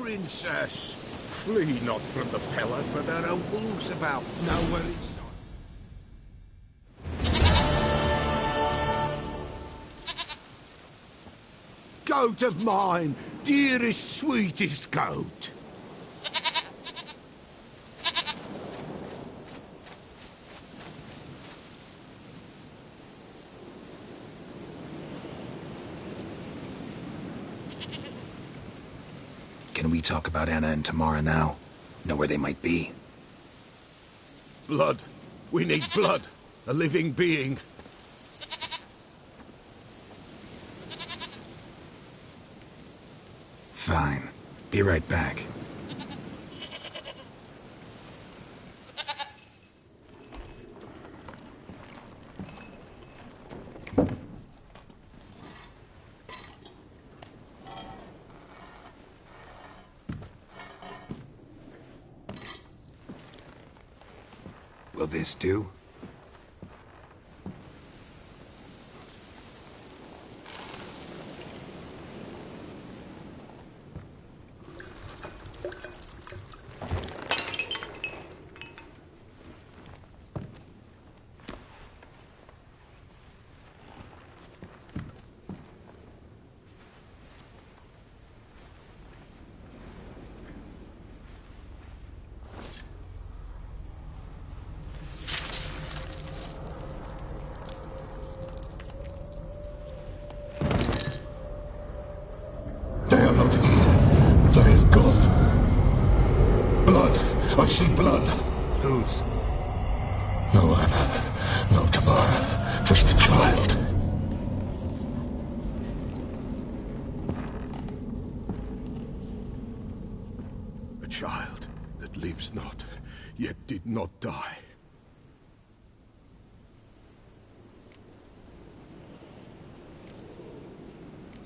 Princess, flee not from the pillar, for there are wolves about nowhere in sight. Goat of mine, dearest, sweetest goat. Can we talk about Anna and Tamara now? Know where they might be? Blood. We need blood. A living being. Fine. Be right back. Will this do? They are not here. There is blood. Blood. I see blood. Whose? No Anna. No Tamara. Just the child. A child that lives not, yet did not die.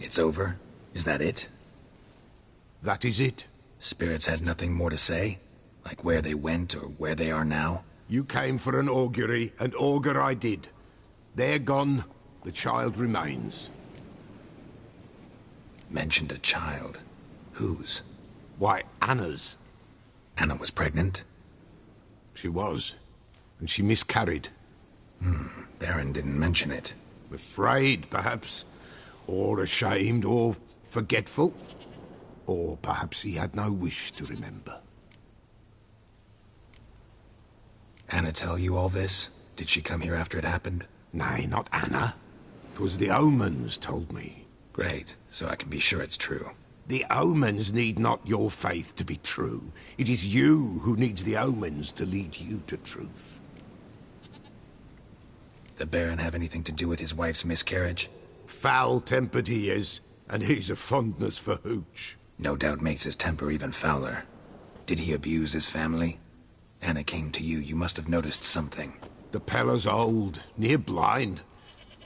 It's over? Is that it? That is it. Spirits had nothing more to say? Like where they went or where they are now? You came for an augury, and augur I did. They're gone. The child remains. Mentioned a child. Whose? Why, Anna's. Anna was pregnant? She was. And she miscarried. Baron didn't mention it. Afraid, perhaps. Or ashamed, or forgetful. Or perhaps he had no wish to remember. Anna tell you all this? Did she come here after it happened? Nay, not Anna. 'Twas the omens told me. Great, so I can be sure it's true. The omens need not your faith to be true. It is you who needs the omens to lead you to truth. The Baron have anything to do with his wife's miscarriage? Foul-tempered he is, and he's a fondness for hooch. No doubt makes his temper even fouler. Did he abuse his family? Anna came to you, you must have noticed something. The Pella's old, near blind.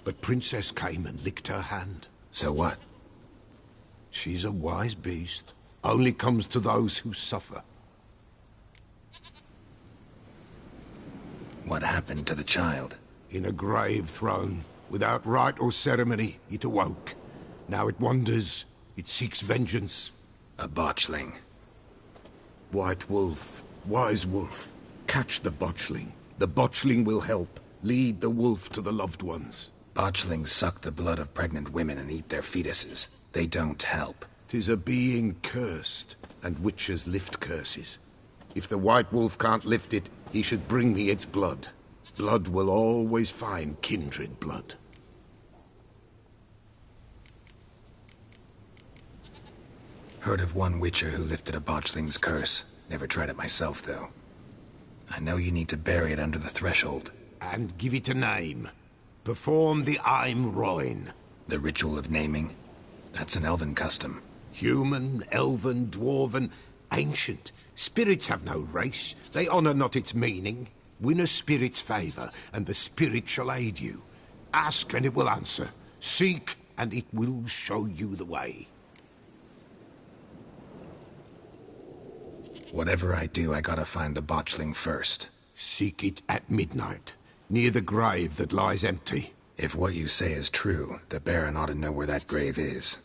But Princess came and licked her hand. So what? She's a wise beast. Only comes to those who suffer. What happened to the child? In a grave thrown. Without rite or ceremony, it awoke. Now it wanders. It seeks vengeance. A botchling. White wolf. Wise wolf. Catch the botchling. The botchling will help. Lead the wolf to the loved ones. Botchlings suck the blood of pregnant women and eat their fetuses. They don't help. 'Tis a being cursed, and witches lift curses. If the white wolf can't lift it, he should bring me its blood. Blood will always find kindred blood. Heard of one witcher who lifted a botchling's curse. Never tried it myself, though. I know you need to bury it under the threshold. And give it a name. Perform the I'm Roin. The ritual of naming? That's an elven custom. Human, elven, dwarven, ancient. Spirits have no race. They honour not its meaning. Win a spirit's favour, and the spirit shall aid you. Ask, and it will answer. Seek, and it will show you the way. Whatever I do, I gotta find the botchling first. Seek it at midnight, near the grave that lies empty. If what you say is true, the Baron ought to know where that grave is.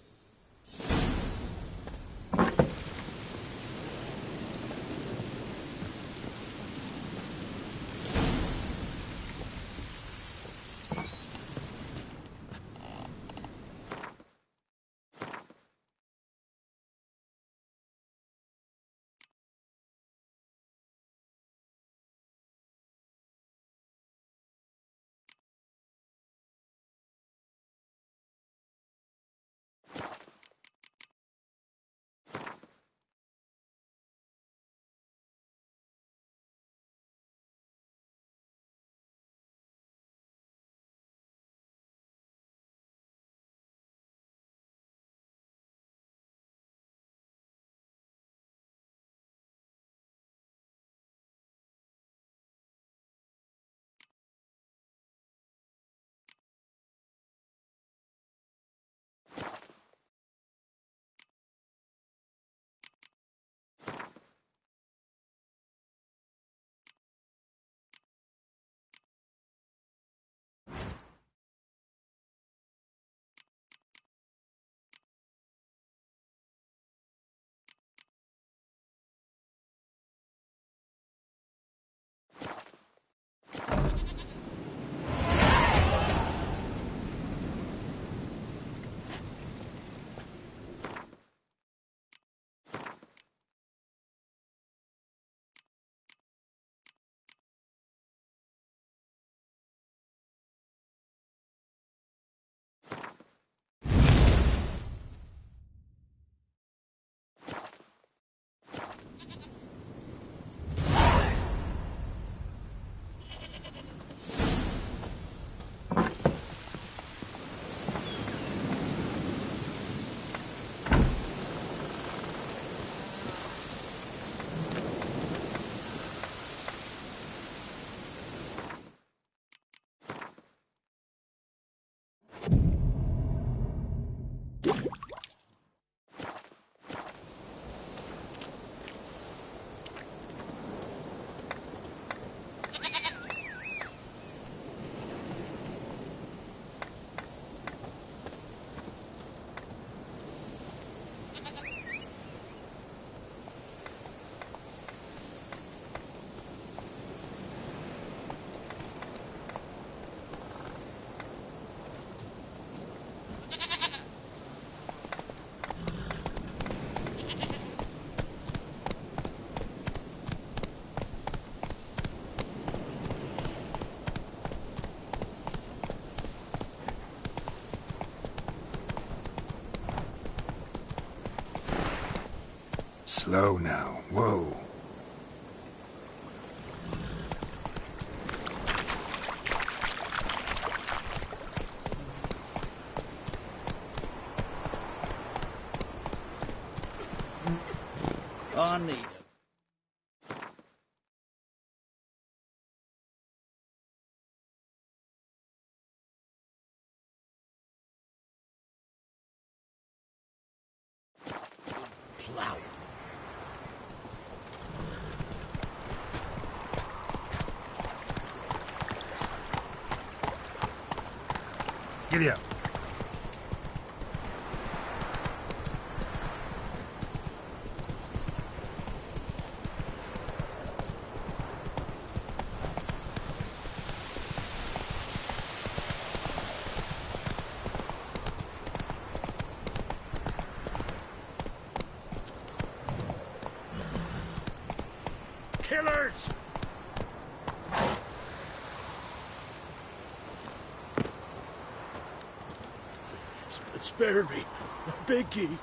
Slow now. Whoa. I need it. Plow. Giddy up. Killers! Spare me. Biggie.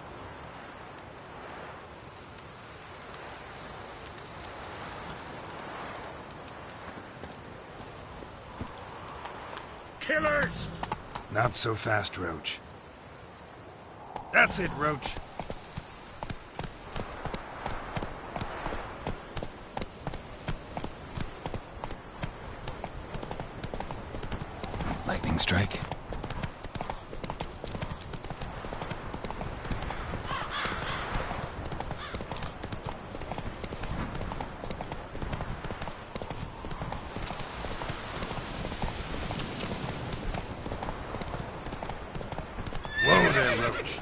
killers! Not so fast, Roach. That's it, Roach. Lightning strike. Whoa there, Roach.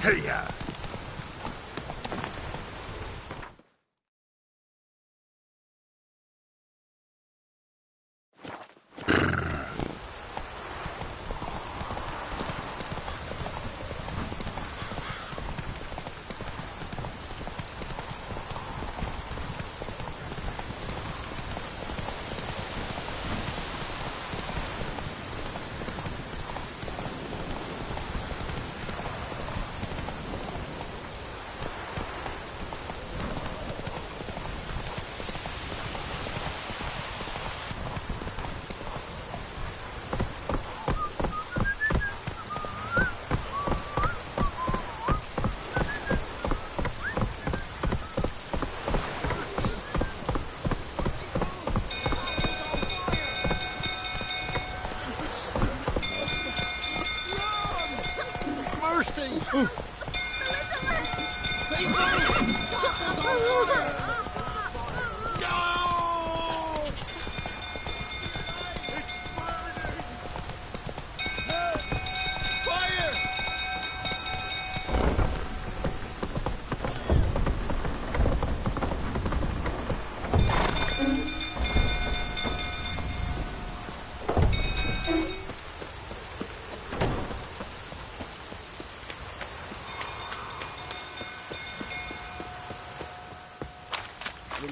Hey-ya!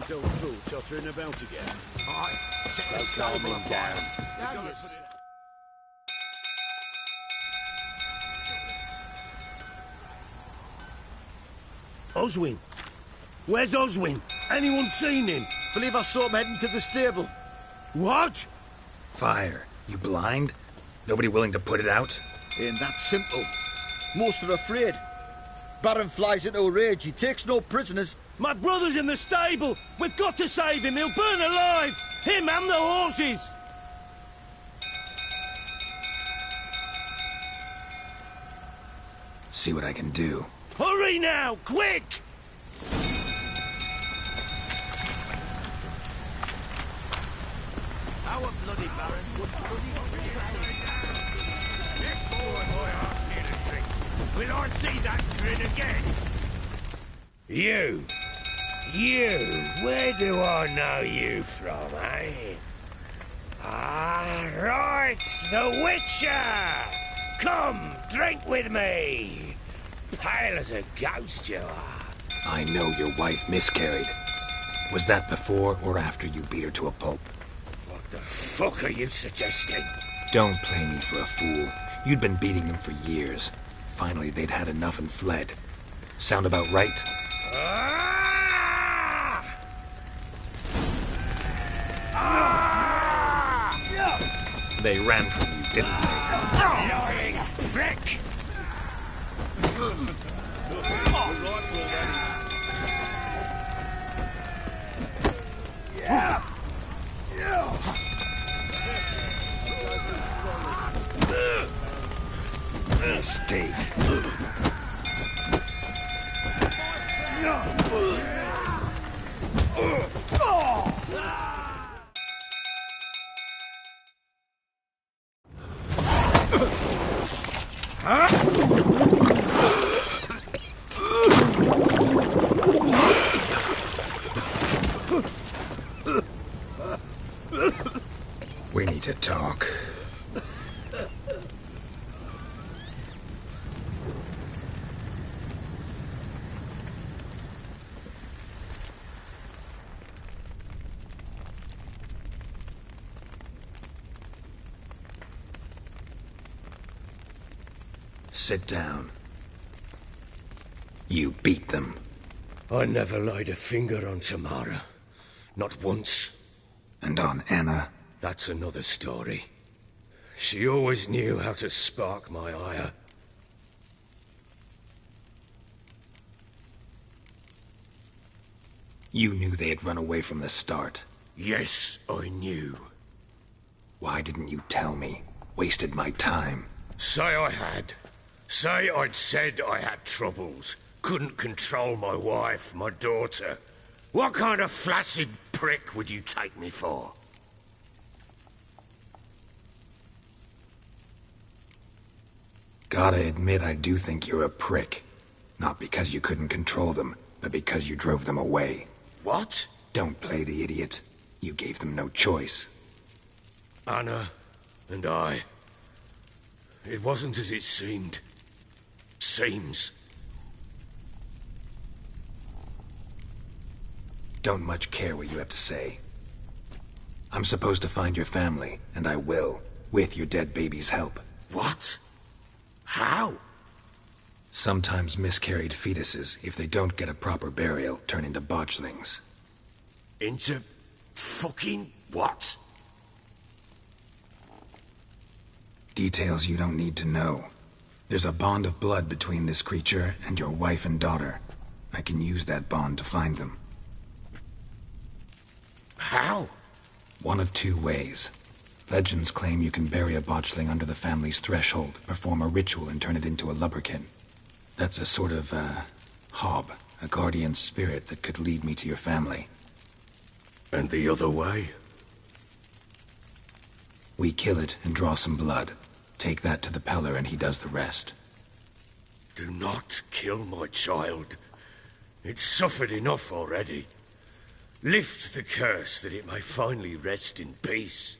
Go through, tottering about again. Aye, set the No stable climbing down. down. Yes. Oswin? Where's Oswin? Anyone seen him? Believe I saw him heading to the stable. What? Fire. You blind? Nobody willing to put it out? Ain't that simple. Most are afraid. Baron flies into a rage. He takes no prisoners. My brother's in the stable. We've got to save him. He'll burn alive. Him and the horses. See what I can do. Hurry now, quick! Our bloody barons would Will I see that grin again? You, where do I know you from, eh? Ah, right, the Witcher! Come, drink with me. Pale as a ghost you are. I know your wife miscarried. Was that before or after you beat her to a pulp? What the fuck are you suggesting? Don't play me for a fool. You'd been beating them for years. Finally, they'd had enough and fled. Sound about right? They ran from you, didn't they? Lying prick! Mistake. We need to talk. Sit down. You beat them. I never laid a finger on Tamara. Not once. And on Anna? That's another story. She always knew how to spark my ire. You knew they had run away from the start. Yes, I knew. Why didn't you tell me? Wasted my time. Say I had. Say I'd said I had troubles. Couldn't control my wife, my daughter. What kind of flaccid prick would you take me for? Gotta admit, I do think you're a prick. Not because you couldn't control them, but because you drove them away. What? Don't play the idiot. You gave them no choice. Anna and I... It wasn't as it seemed. Seems. Don't much care what you have to say. I'm supposed to find your family, and I will, with your dead baby's help. What? How? Sometimes miscarried fetuses, if they don't get a proper burial, turn into botchlings. Into... fucking what? Details you don't need to know. There's a bond of blood between this creature and your wife and daughter. I can use that bond to find them. How? One of two ways. Legends claim you can bury a botchling under the family's threshold, perform a ritual and turn it into a lubberkin. That's a sort of, hob, a guardian spirit that could lead me to your family. And the other way? We kill it and draw some blood. Take that to the Peller and he does the rest. Do not kill my child. It's suffered enough already. Lift the curse that it may finally rest in peace.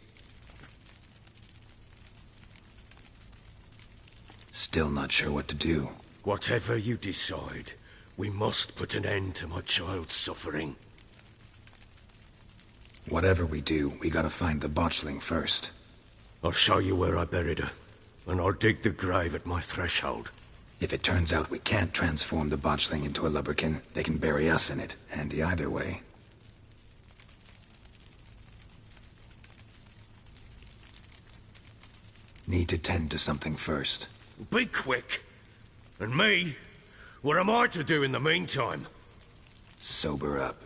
Still not sure what to do. Whatever you decide, we must put an end to my child's suffering. Whatever we do, we gotta find the botchling first. I'll show you where I buried her, and I'll dig the grave at my threshold. If it turns out we can't transform the botchling into a lubberkin, they can bury us in it. Handy either way. Need to tend to something first. Be quick. And me? What am I to do in the meantime? Sober up.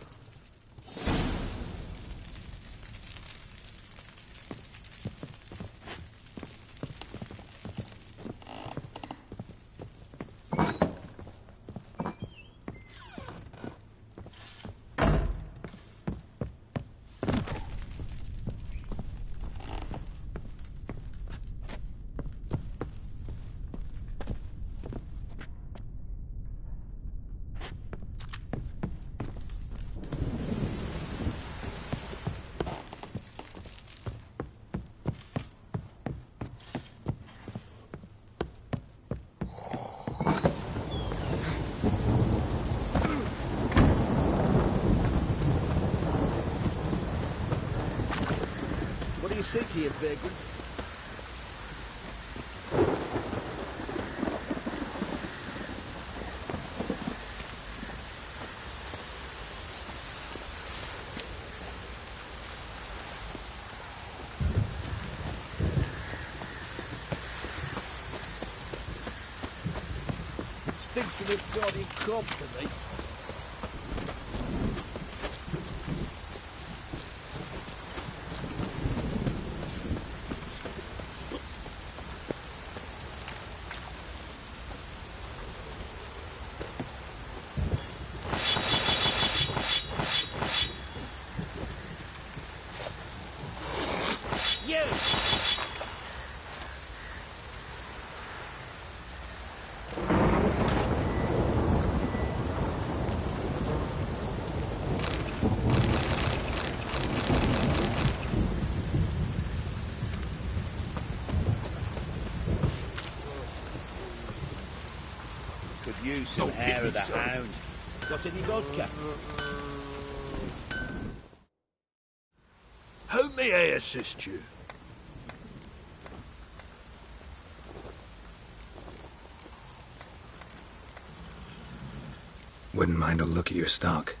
sick here, vagrants. Stinks of its bloody crop to me. Use some hair of the hound. Got any vodka? How may I assist you? Wouldn't mind a look at your stock.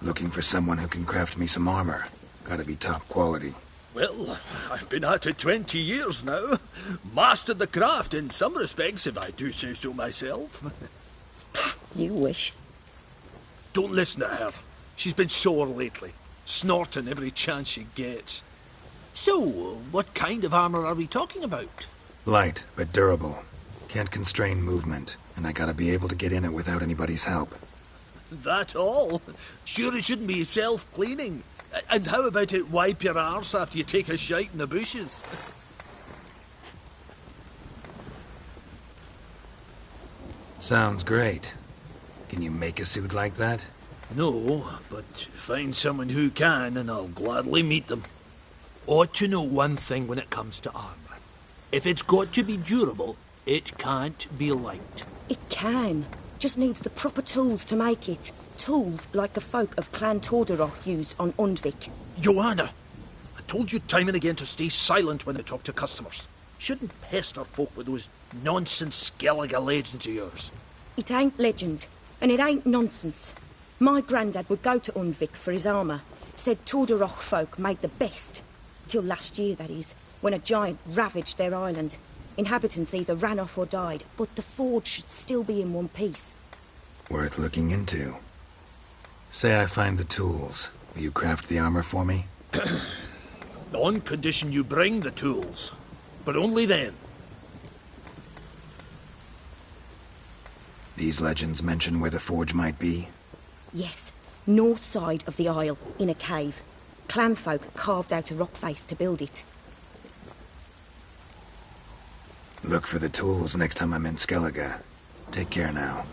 Looking for someone who can craft me some armor. Gotta be top quality. Well, I've been at it 20 years now. Mastered the craft in some respects, if I do say so myself. You wish. Don't listen to her. She's been sore lately, snorting every chance she gets. So, what kind of armor are we talking about? Light, but durable. Can't constrain movement, and I gotta be able to get in it without anybody's help. That all? Sure it shouldn't be self-cleaning. And how about it wipe your arse after you take a shite in the bushes? Sounds great. Can you make a suit like that? No, but find someone who can and I'll gladly meet them. Ought to know one thing when it comes to armor. If it's got to be durable, it can't be light. It can. Just needs the proper tools to make it. Tools like the folk of Clan Torderoch use on Undvik. Joanna, I told you time and again to stay silent when I talk to customers. Shouldn't pester folk with those nonsense Skellige legends of yours. It ain't legend, and it ain't nonsense. My granddad would go to Undvik for his armour. Said Torderoch folk made the best. Till last year, that is, when a giant ravaged their island. Inhabitants either ran off or died, but the forge should still be in one piece. Worth looking into. Say I find the tools. Will you craft the armor for me? On condition you bring the tools. But only then. These legends mention where the forge might be? Yes, north side of the isle, in a cave. Clanfolk carved out a rock face to build it. Look for the tools next time I'm in Skellige. Take care now.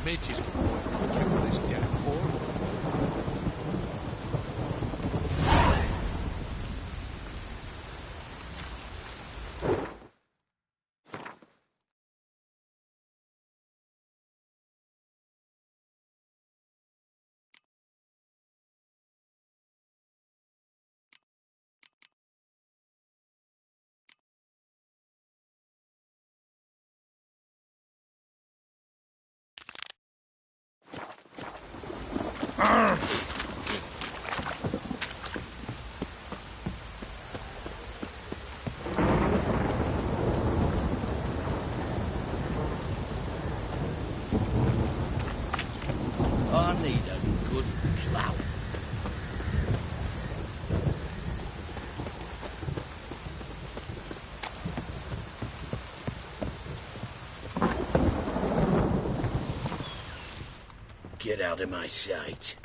Midges, looking for this gap for. I need a good plough. Get out of my sight.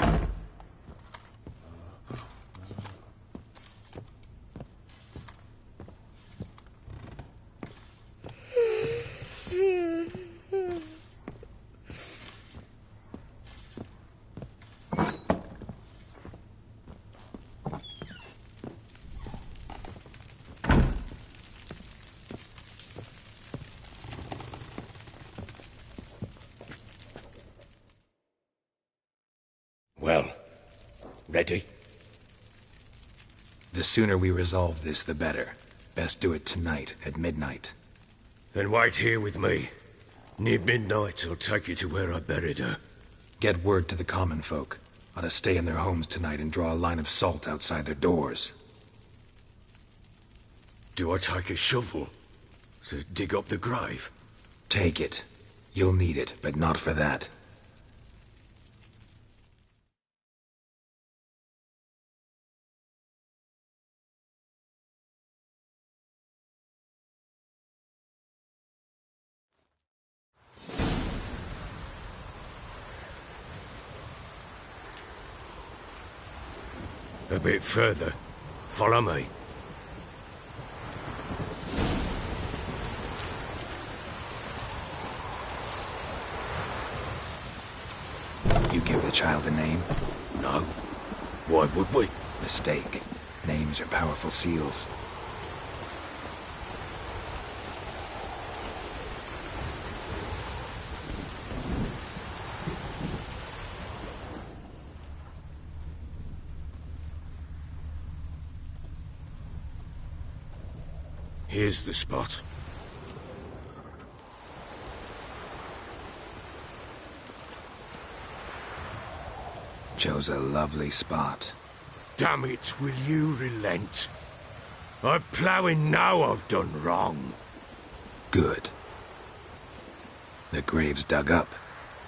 Well, ready? The sooner we resolve this, the better. Best do it tonight, at midnight. Then wait here with me. Near midnight, I'll take you to where I buried her. Get word to the common folk. Ought to stay in their homes tonight and draw a line of salt outside their doors. Do I take a shovel to dig up the grave? Take it. You'll need it, but not for that. A bit further. Follow me. You give the child a name? No. Why would we? Mistake. Names are powerful seals. Here's the spot. Chose a lovely spot. Damn it, will you relent? I'm ploughing now I've done wrong. Good. The grave's dug up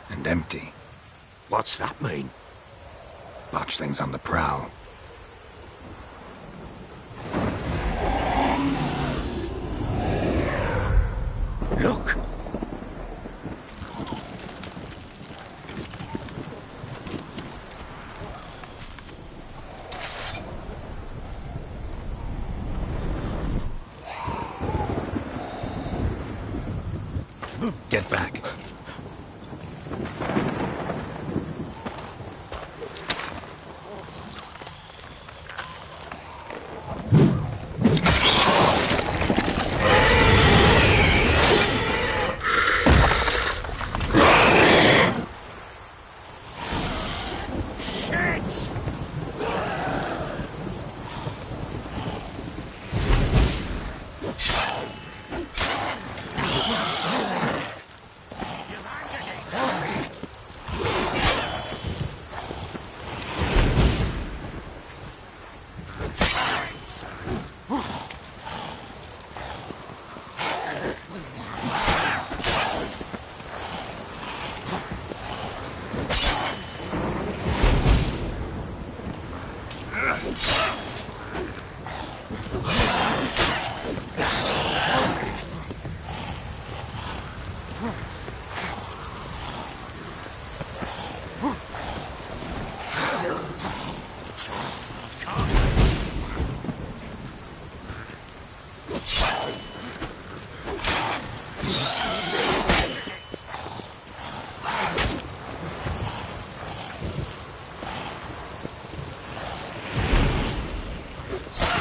and empty. What's that mean? Botchling's on the prowl. Look! Get back.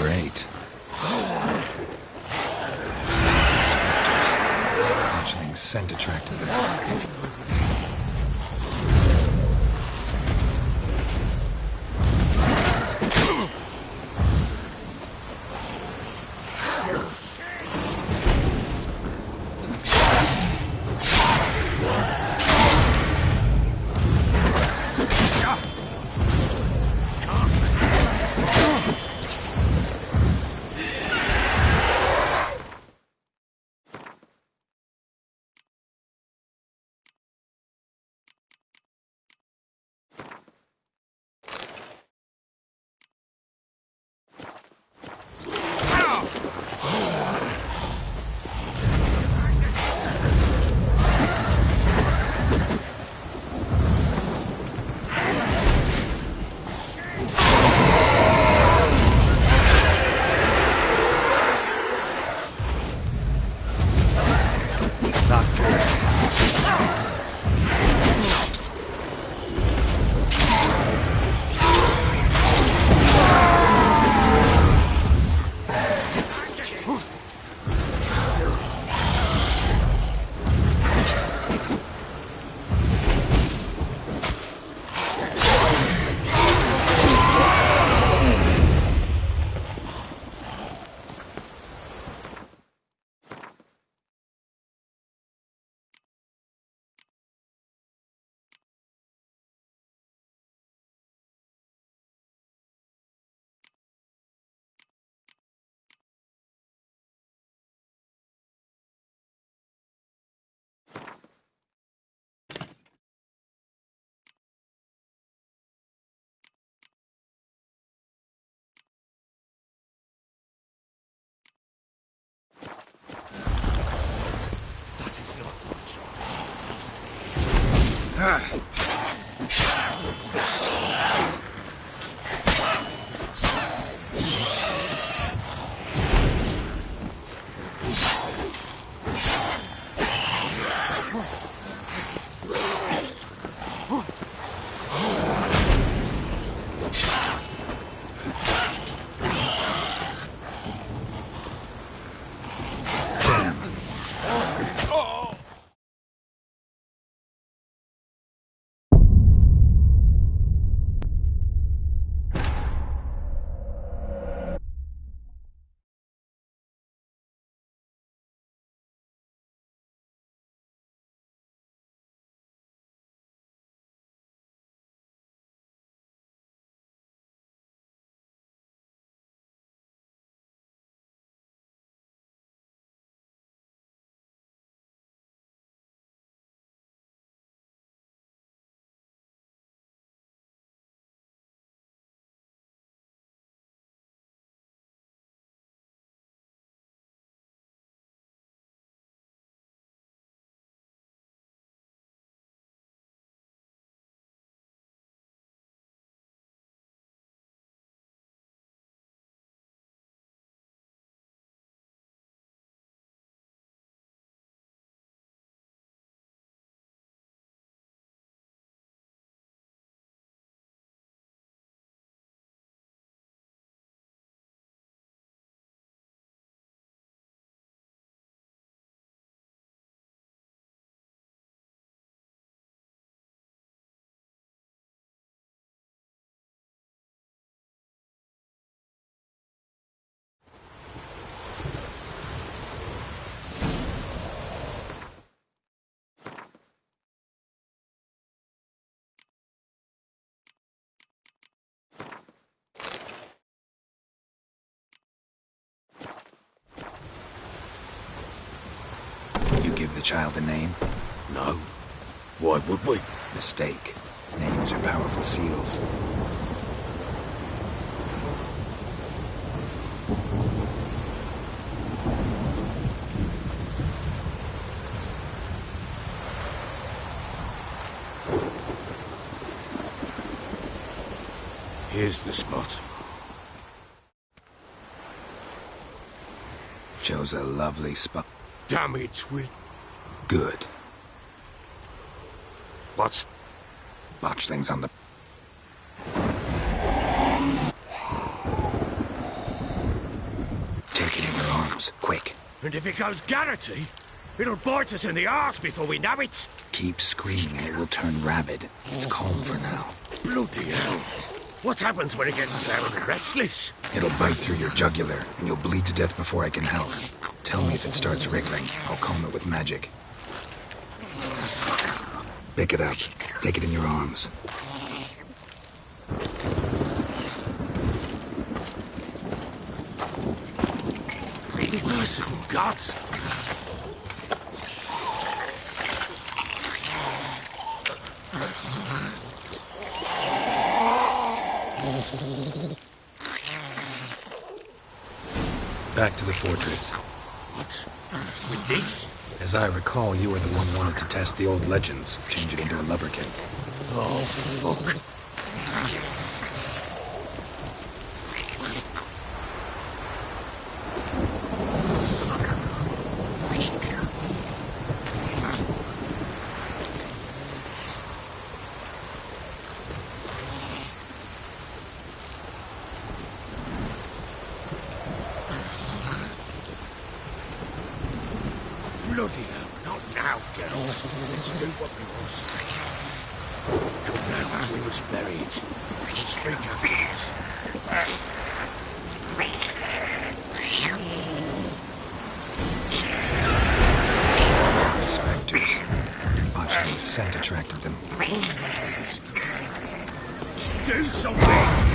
Great. Spectres. Botchling's scent attracted them. That is not much. Give the child a name? No. Why would we? Mistake. Names are powerful seals. Here's the spot. Chose a lovely spot. Damn it, we... Good. What's... Botchlings on the... Take it in your arms, quick. And if it goes Garrity, it'll bite us in the arse before we know it. Keep screaming and it will turn rabid. It's calm for now. Bloody hell. What happens when it gets very restless? It'll bite through your jugular, and you'll bleed to death before I can help. Tell me if it starts wriggling. I'll calm it with magic. Pick it up. Take it in your arms. Merciful gods! Back to the fortress. What? With this? As I recall, you were the one who wanted to test the old legends, change it into a lubberkin. Oh, fuck. Bloody hell, not now, Geralt. Let's do what we must. Come now, we must bury it. We'll speak afterwards. Spectres. Botchling's scent attracted them. Do something!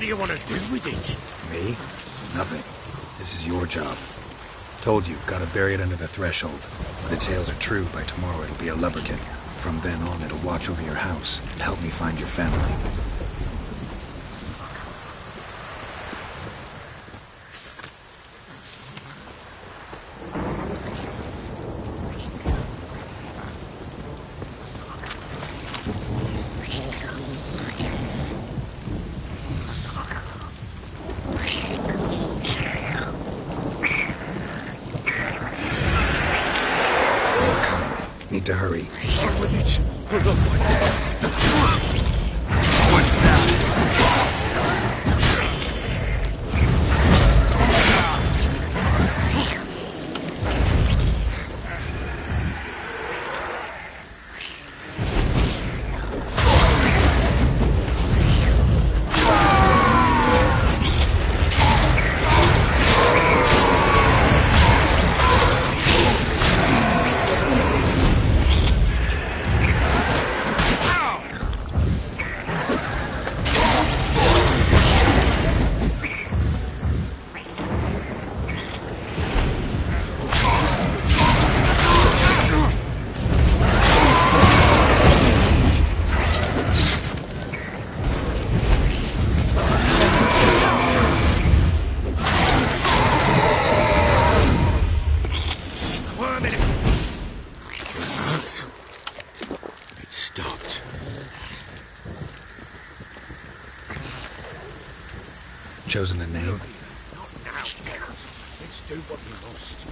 do you want to do with it? Me? Nothing. This is your job. Told you, gotta bury it under the threshold. If the tales are true, by tomorrow it'll be a lubberkin. From then on, it'll watch over your house and help me find your family. Need to hurry. On with it. Hold on, Chosen a name? Not now. Let's do what we must.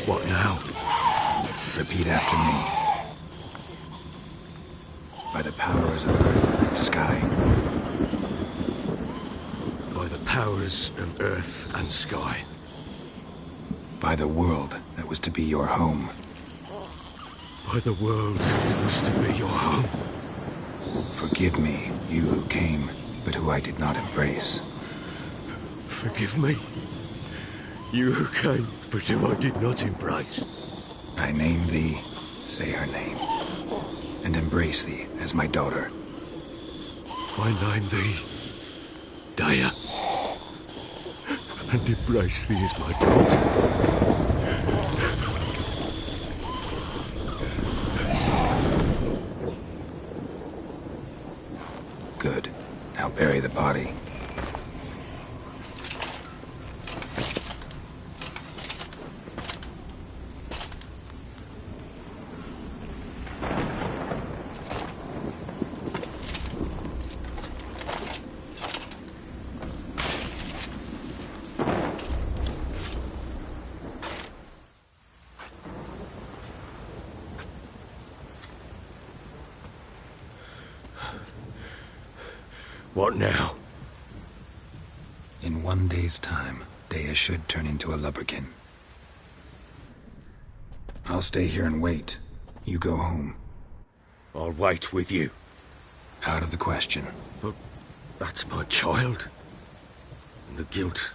What now? Repeat after me. By the powers of earth and sky. By the powers of earth and sky. By the world that was to be your home. By the world that was to be your home. Forgive me, you who came, but who I did not embrace. Forgive me, you who came, but who I did not embrace. I name thee, say her name, and embrace thee as my daughter. I name thee, Daya, and embrace thee as my daughter. Good. Now bury the body. What now? In 1 day's time, Daya should turn into a lubberkin. I'll stay here and wait. You go home. I'll wait with you. Out of the question. But that's my child. And the guilt,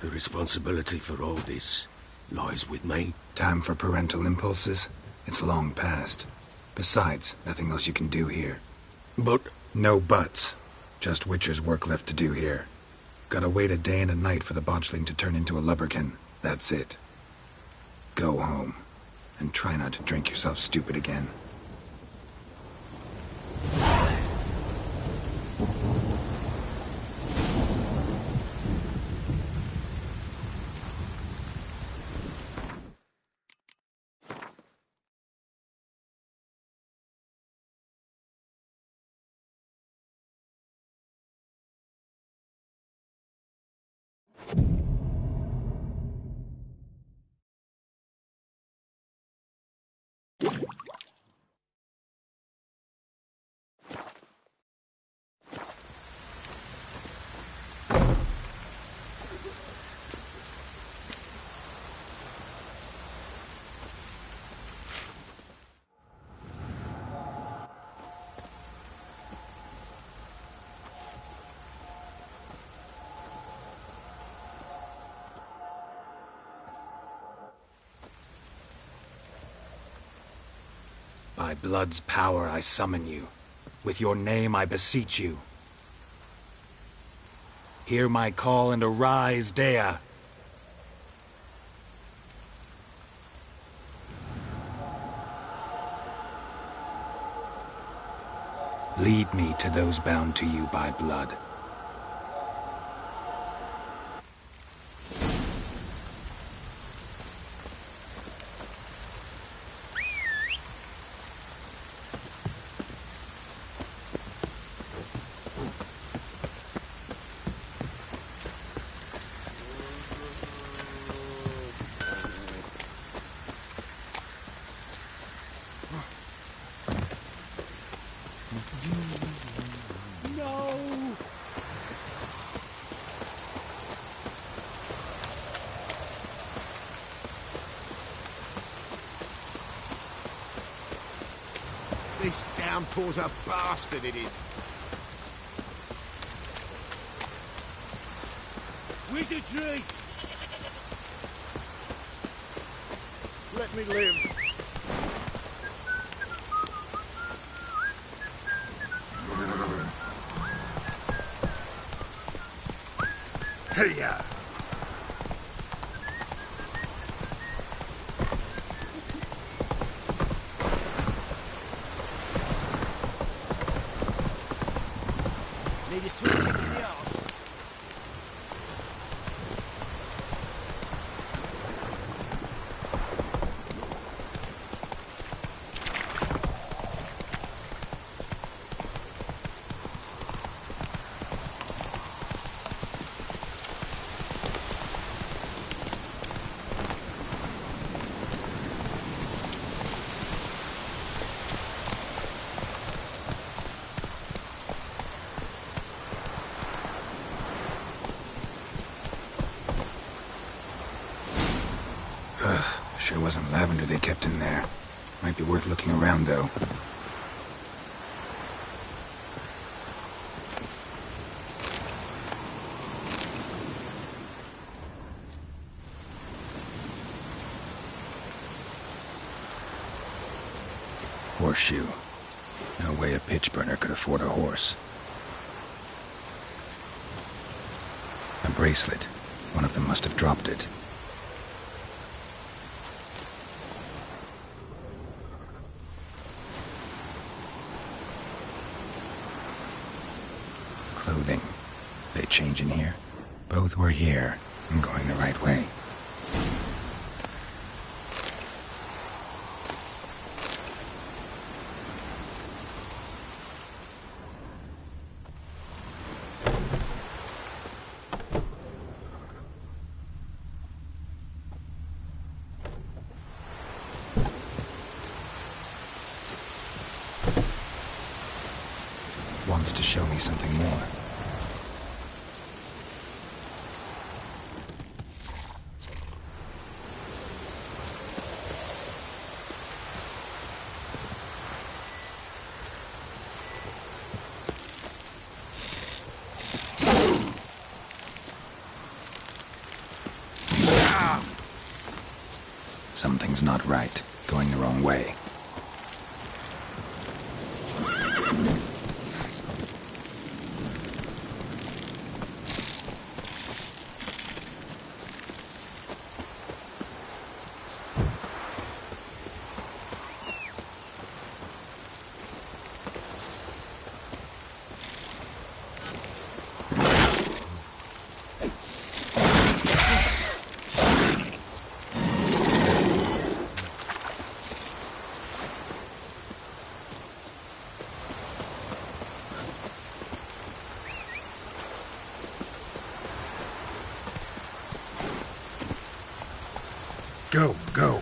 the responsibility for all this lies with me. Time for parental impulses? It's long past. Besides, nothing else you can do here. But... No buts. Just Witcher's work left to do here. Gotta wait a day and a night for the botchling to turn into a lubberkin. That's it. Go home. And try not to drink yourself stupid again. By blood's power I summon you. With your name I beseech you. Hear my call and arise, Dea. Lead me to those bound to you by blood. This downpour's a bastard, it is. Wizardry! Let me live. Hey-ya! Need a sweet kick in the arse. Sure wasn't lavender they kept in there. Might be worth looking around, though. Horseshoe. No way a pitch burner could afford a horse. A bracelet. One of them must have dropped it. Clothing. They change in here? Both were here. I'm going the right way. Wants to show me something more. Something's not right. Going the wrong way. Go, go.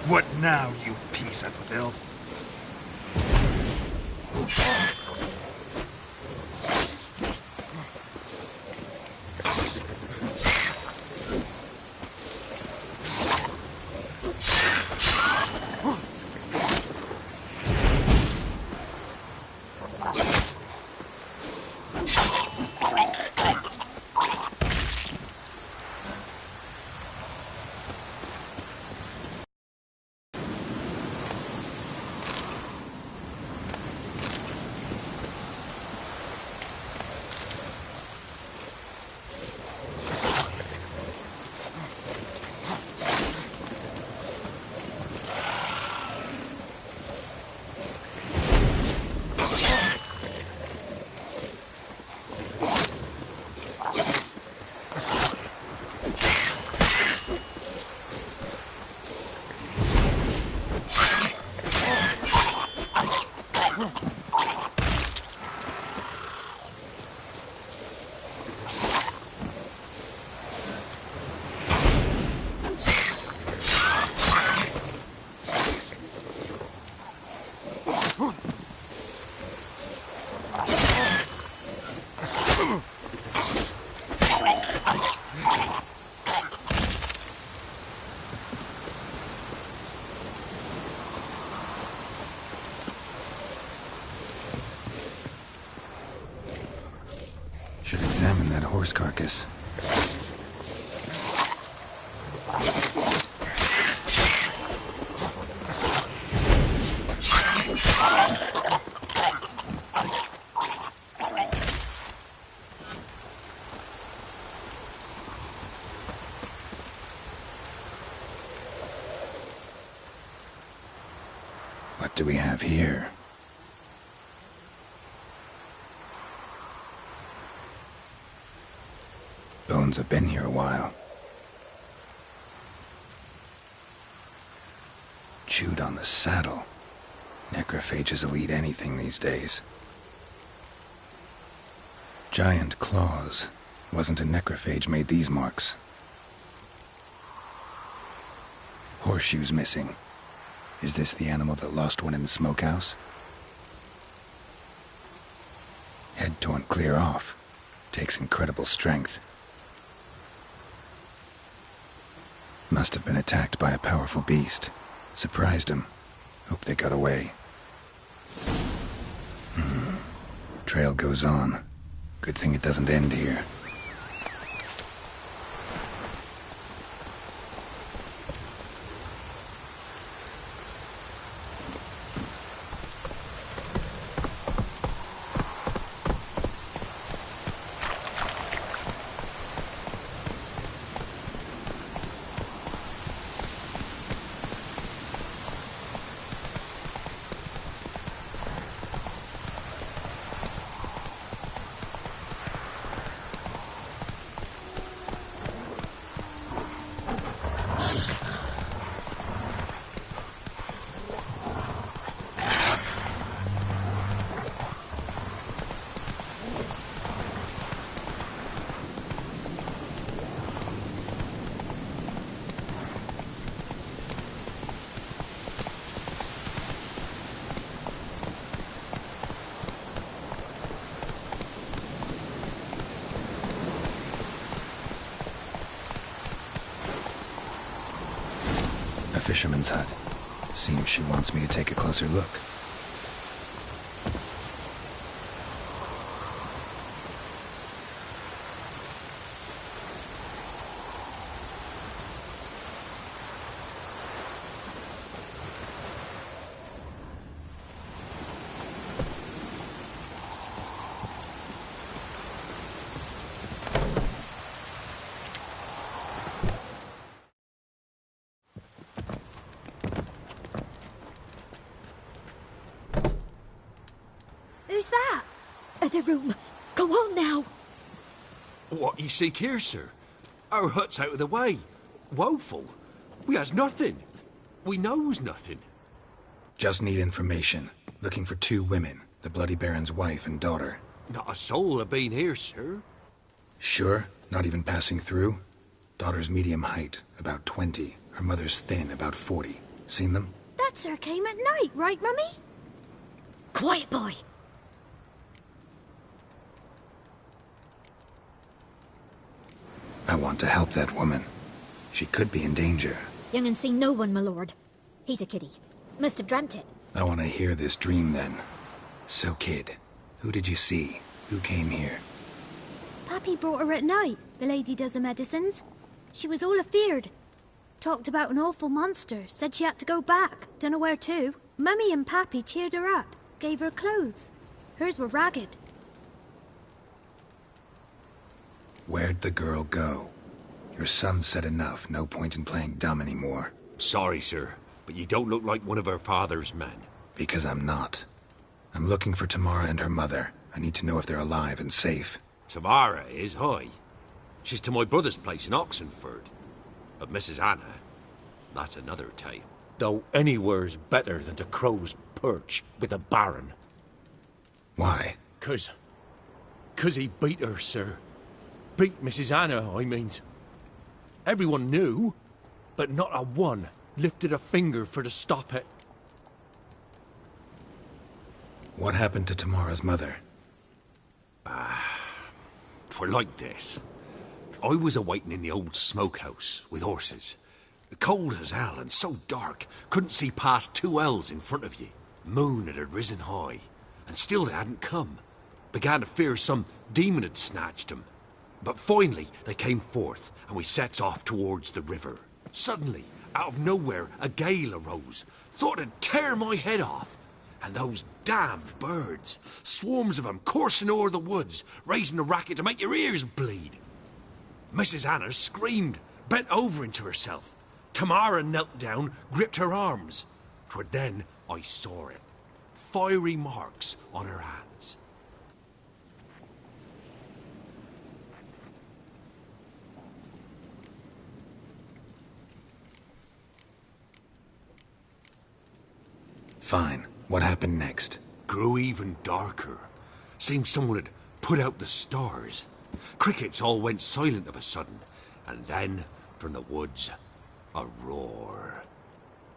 What now, you piece of filth? Should examine that horse carcass. What do we have here? Bones have been here a while. Chewed on the saddle. Necrophages will eat anything these days. Giant claws. Wasn't a necrophage made these marks. Horseshoes missing. Is this the animal that lost one in the smokehouse? Head torn clear off. Takes incredible strength. Must have been attacked by a powerful beast. Surprised him. Hope they got away. Trail goes on. Good thing it doesn't end here. A fisherman's hut. Seems she wants me to take a closer look. Who's that? The room. Go on now. What you seek here, sir? Our hut's out of the way. Woeful. We has nothing. We knows nothing. Just need information. Looking for 2 women. The Bloody Baron's wife and daughter. Not a soul have been here, sir. Sure? Not even passing through? Daughter's medium height, about 20. Her mother's thin, about 40. Seen them? That sir came at night, right, Mummy? Quiet, boy. I want to help that woman. She could be in danger. Young and seen no one, my lord. He's a kiddie. Must have dreamt it. I want to hear this dream then. So, kid, who did you see? Who came here? Pappy brought her at night, the lady does the medicines. She was all afeared. Talked about an awful monster, said she had to go back, dunno where to. Mummy and Pappy cheered her up, gave her clothes. Hers were ragged. Where'd the girl go? Your son said enough, no point in playing dumb anymore. Sorry, sir, but you don't look like one of her father's men. Because I'm not. I'm looking for Tamara and her mother. I need to know if they're alive and safe. Tamara is, hi. She's to my brother's place in Oxenford. But Mrs. Anna, that's another tale. Though anywhere's better than to Crow's Perch with a baron. Why? 'Cause he beat her, sir. Beat Mrs. Anna, I means. Everyone knew, but not a one lifted a finger for to stop it. What happened to Tamara's mother? 'Twere like this. I was awaiting in the old smokehouse with horses. Cold as hell and so dark, couldn't see past 2 ells in front of you. Moon had risen high, and still they hadn't come. Began to fear some demon had snatched them. But finally they came forth, and we sets off towards the river. Suddenly, out of nowhere, a gale arose. Thought it'd tear my head off. And those damn birds, swarms of them coursing o'er the woods, raising a racket to make your ears bleed. Mrs. Anna screamed, bent over into herself. Tamara knelt down, gripped her arms. 'Twere then I saw it. Fiery marks on her hands. Fine. What happened next? Grew even darker. Seemed someone had put out the stars. Crickets all went silent of a sudden, and then, from the woods, a roar.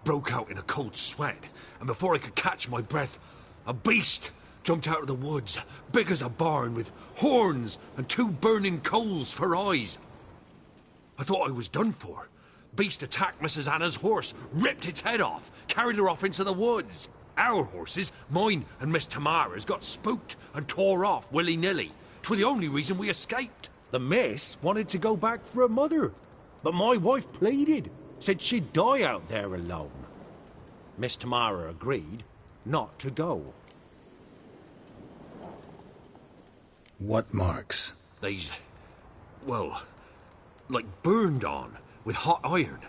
Broke out in a cold sweat, and before I could catch my breath, a beast jumped out of the woods, big as a barn, with horns and 2 burning coals for eyes. I thought I was done for. Beast attacked Mrs. Anna's horse, ripped its head off, carried her off into the woods. Our horses, mine and Miss Tamara's, got spooked and tore off willy-nilly. 'Twere the only reason we escaped. The miss wanted to go back for her mother, but my wife pleaded, said she'd die out there alone. Miss Tamara agreed not to go. What marks? They's, well, like burned on with hot iron.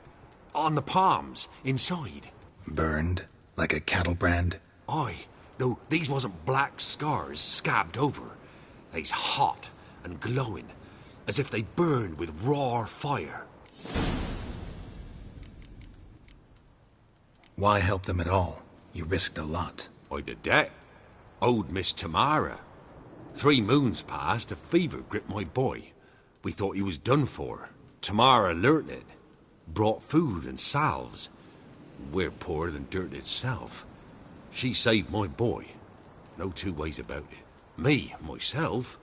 On the palms, inside. Burned? Like a cattle brand? Aye, though these wasn't black scars scabbed over. They's hot and glowing, as if they burned with raw fire. Why help them at all? You risked a lot. I'd a debt. Owed Miss Tamara. 3 moons passed, a fever gripped my boy. We thought he was done for. Tamara learnt it. Brought food and salves. We're poorer than dirt itself. She saved my boy. No 2 ways about it. Me, myself,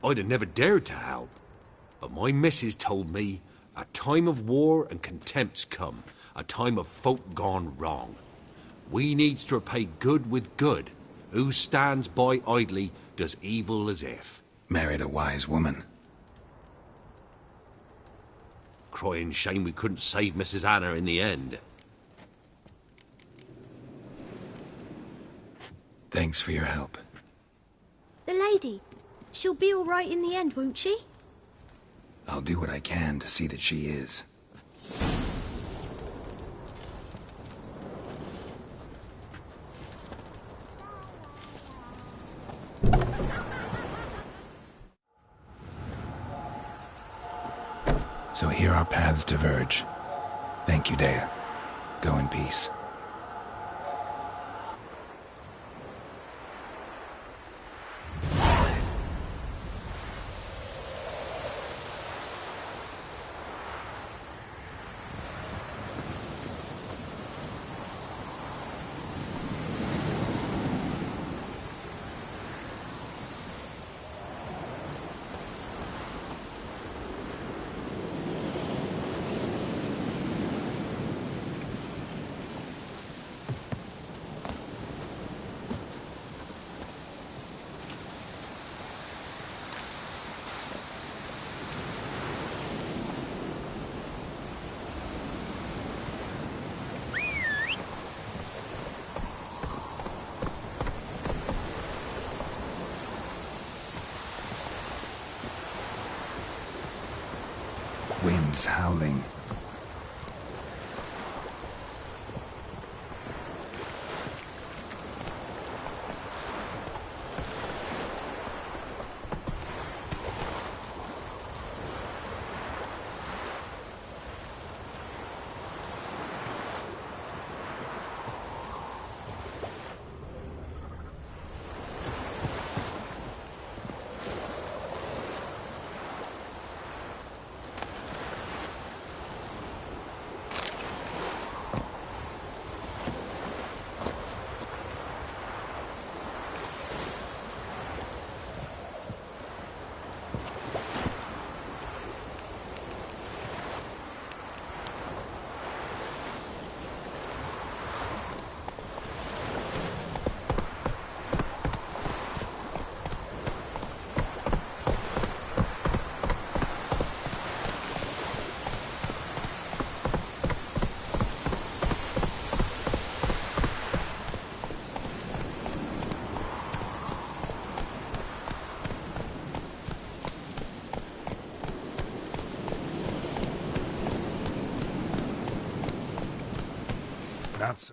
I'd have never dared to help. But my missus told me a time of war and contempt's come. A time of folk gone wrong. We needs to repay good with good. Who stands by idly does evil as if. Married a wise woman. Crying shame we couldn't save Mrs. Anna in the end. Thanks for your help. The lady, she'll be all right in the end, won't she? I'll do what I can to see that she is. So here our paths diverge. Thank you, Dea. Go in peace. Woods howling. That's...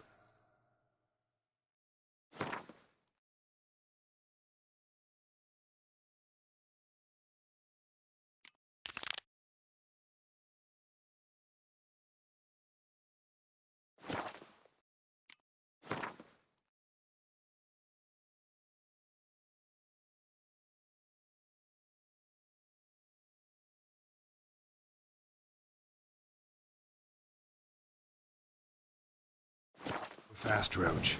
Fast, Roach.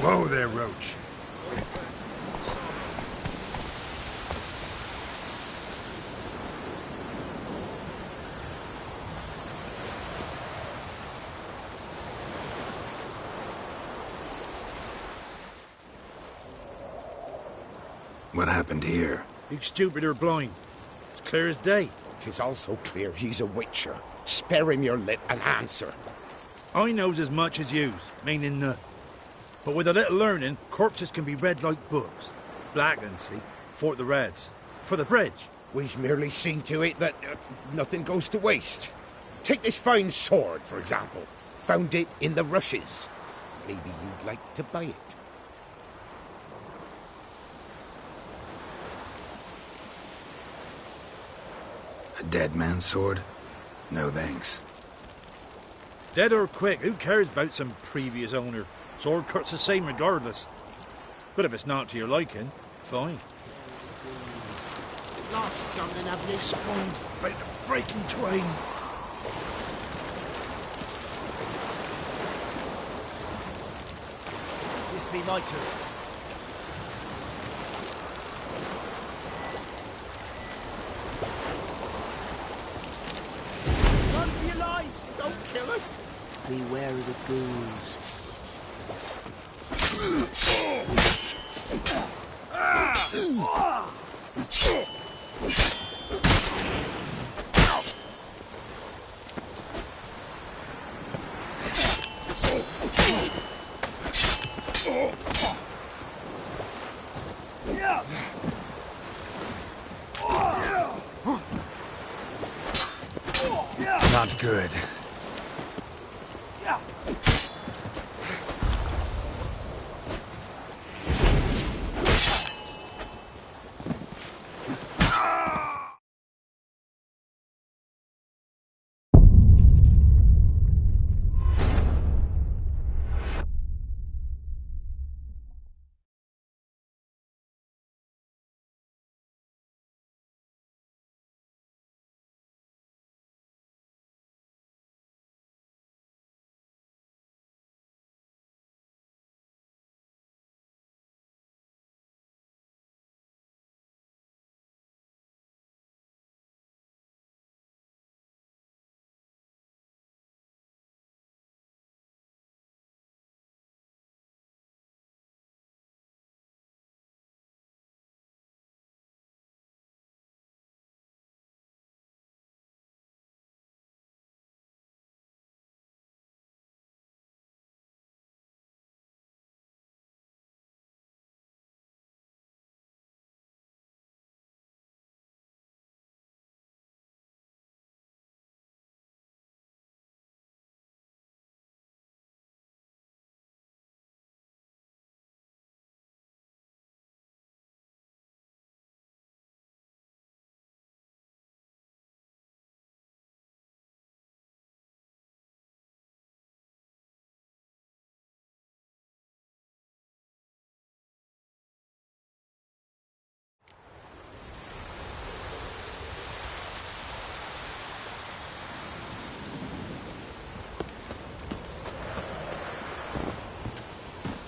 Whoa there, Roach. What happened here? You stupid or blind? It's clear as day. 'Tis also clear he's a witcher. Spare him your lip and answer. I knows as much as yous, meaning nothing. But with a little learning, corpses can be read like books. Black and see, for the reds. For the bridge. We've merely seen to it that nothing goes to waste. Take this fine sword, for example. Found it in the rushes. Maybe you'd like to buy it. A dead man's sword? No thanks. Dead or quick, who cares about some previous owner? Sword cuts the same regardless. But if it's not to your liking, fine. Lost something, have you? Spawned by the breaking twain. This be my turn. Run for your lives! Don't kill us! Beware of the ghouls. Not good.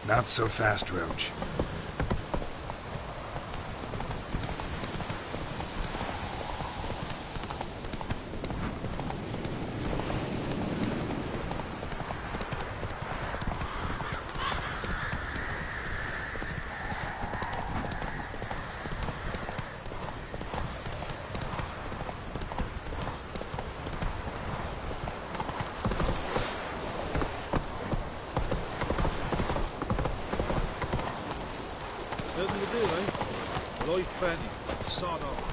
Not so fast, Roach. Nothing to do, eh? Life plenty. Sod off.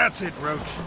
That's it, Roach.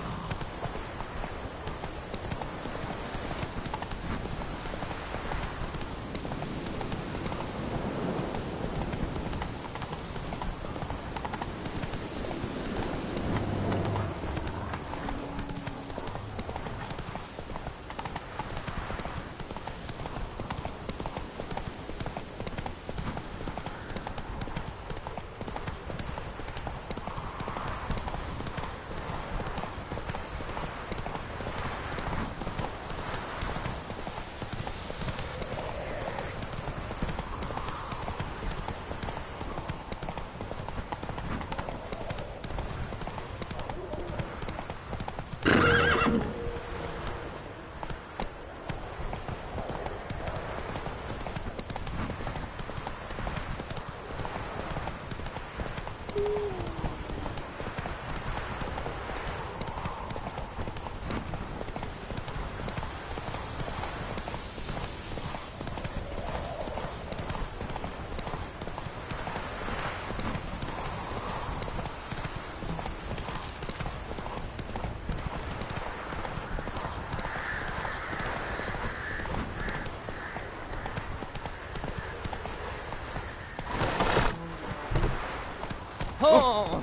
Oh.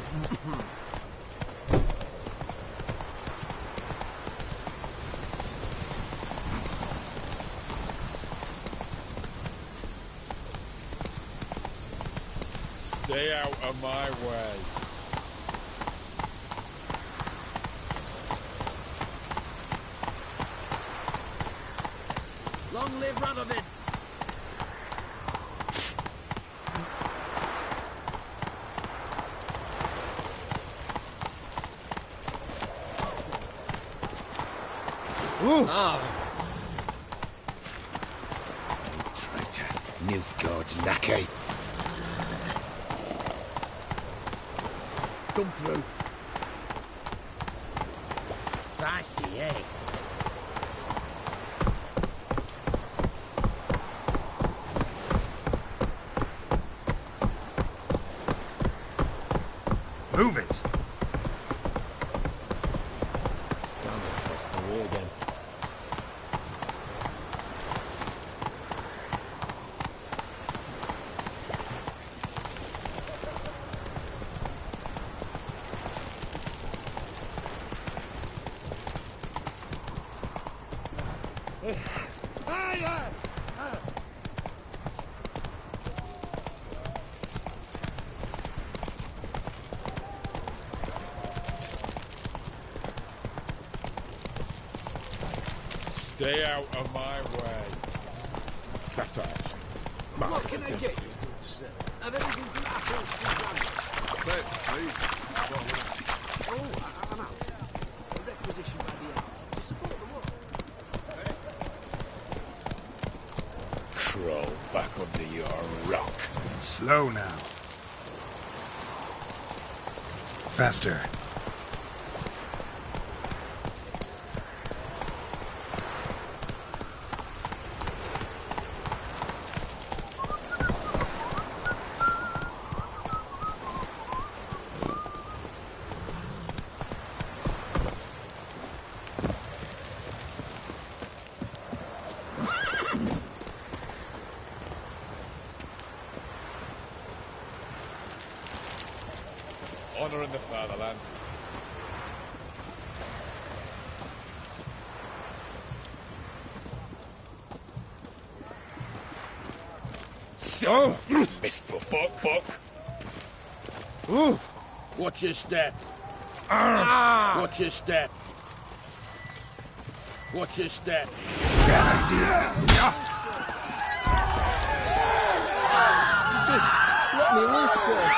Stay out of my way. Long live Radovid! Ooh. Ah. Traitor. Nilfgaard's lackey. Come through. Feisty, eh? Move it! Damn it, lost my way again. Stay out of my way. Cat action. What can I get you, good sir? Have anything from apples to jam? Bet, please. Oh, I'm out. A requisition by the hour. To support the war. Crawl back under your rock. Slow now. Faster. Honor in the fatherland. So, Mr. Fuck. Ooh. Watch your step. Watch your step. Watch your step. Bad idea. Desist. Let me live, sir.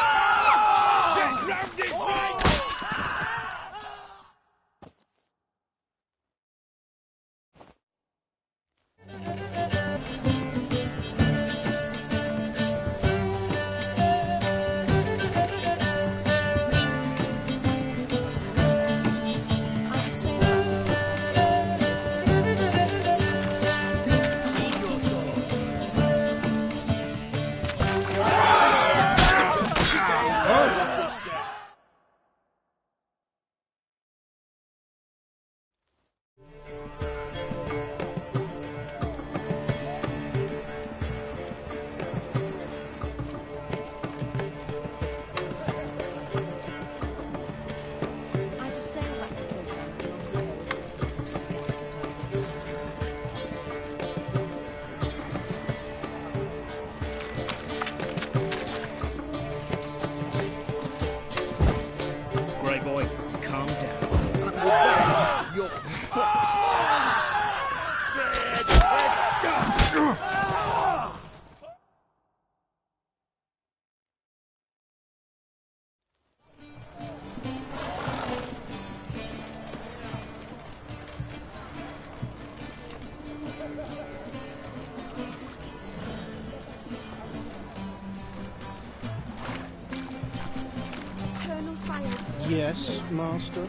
Yes, Master?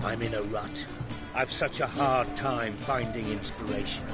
I'm in a rut. I've such a hard time finding inspiration.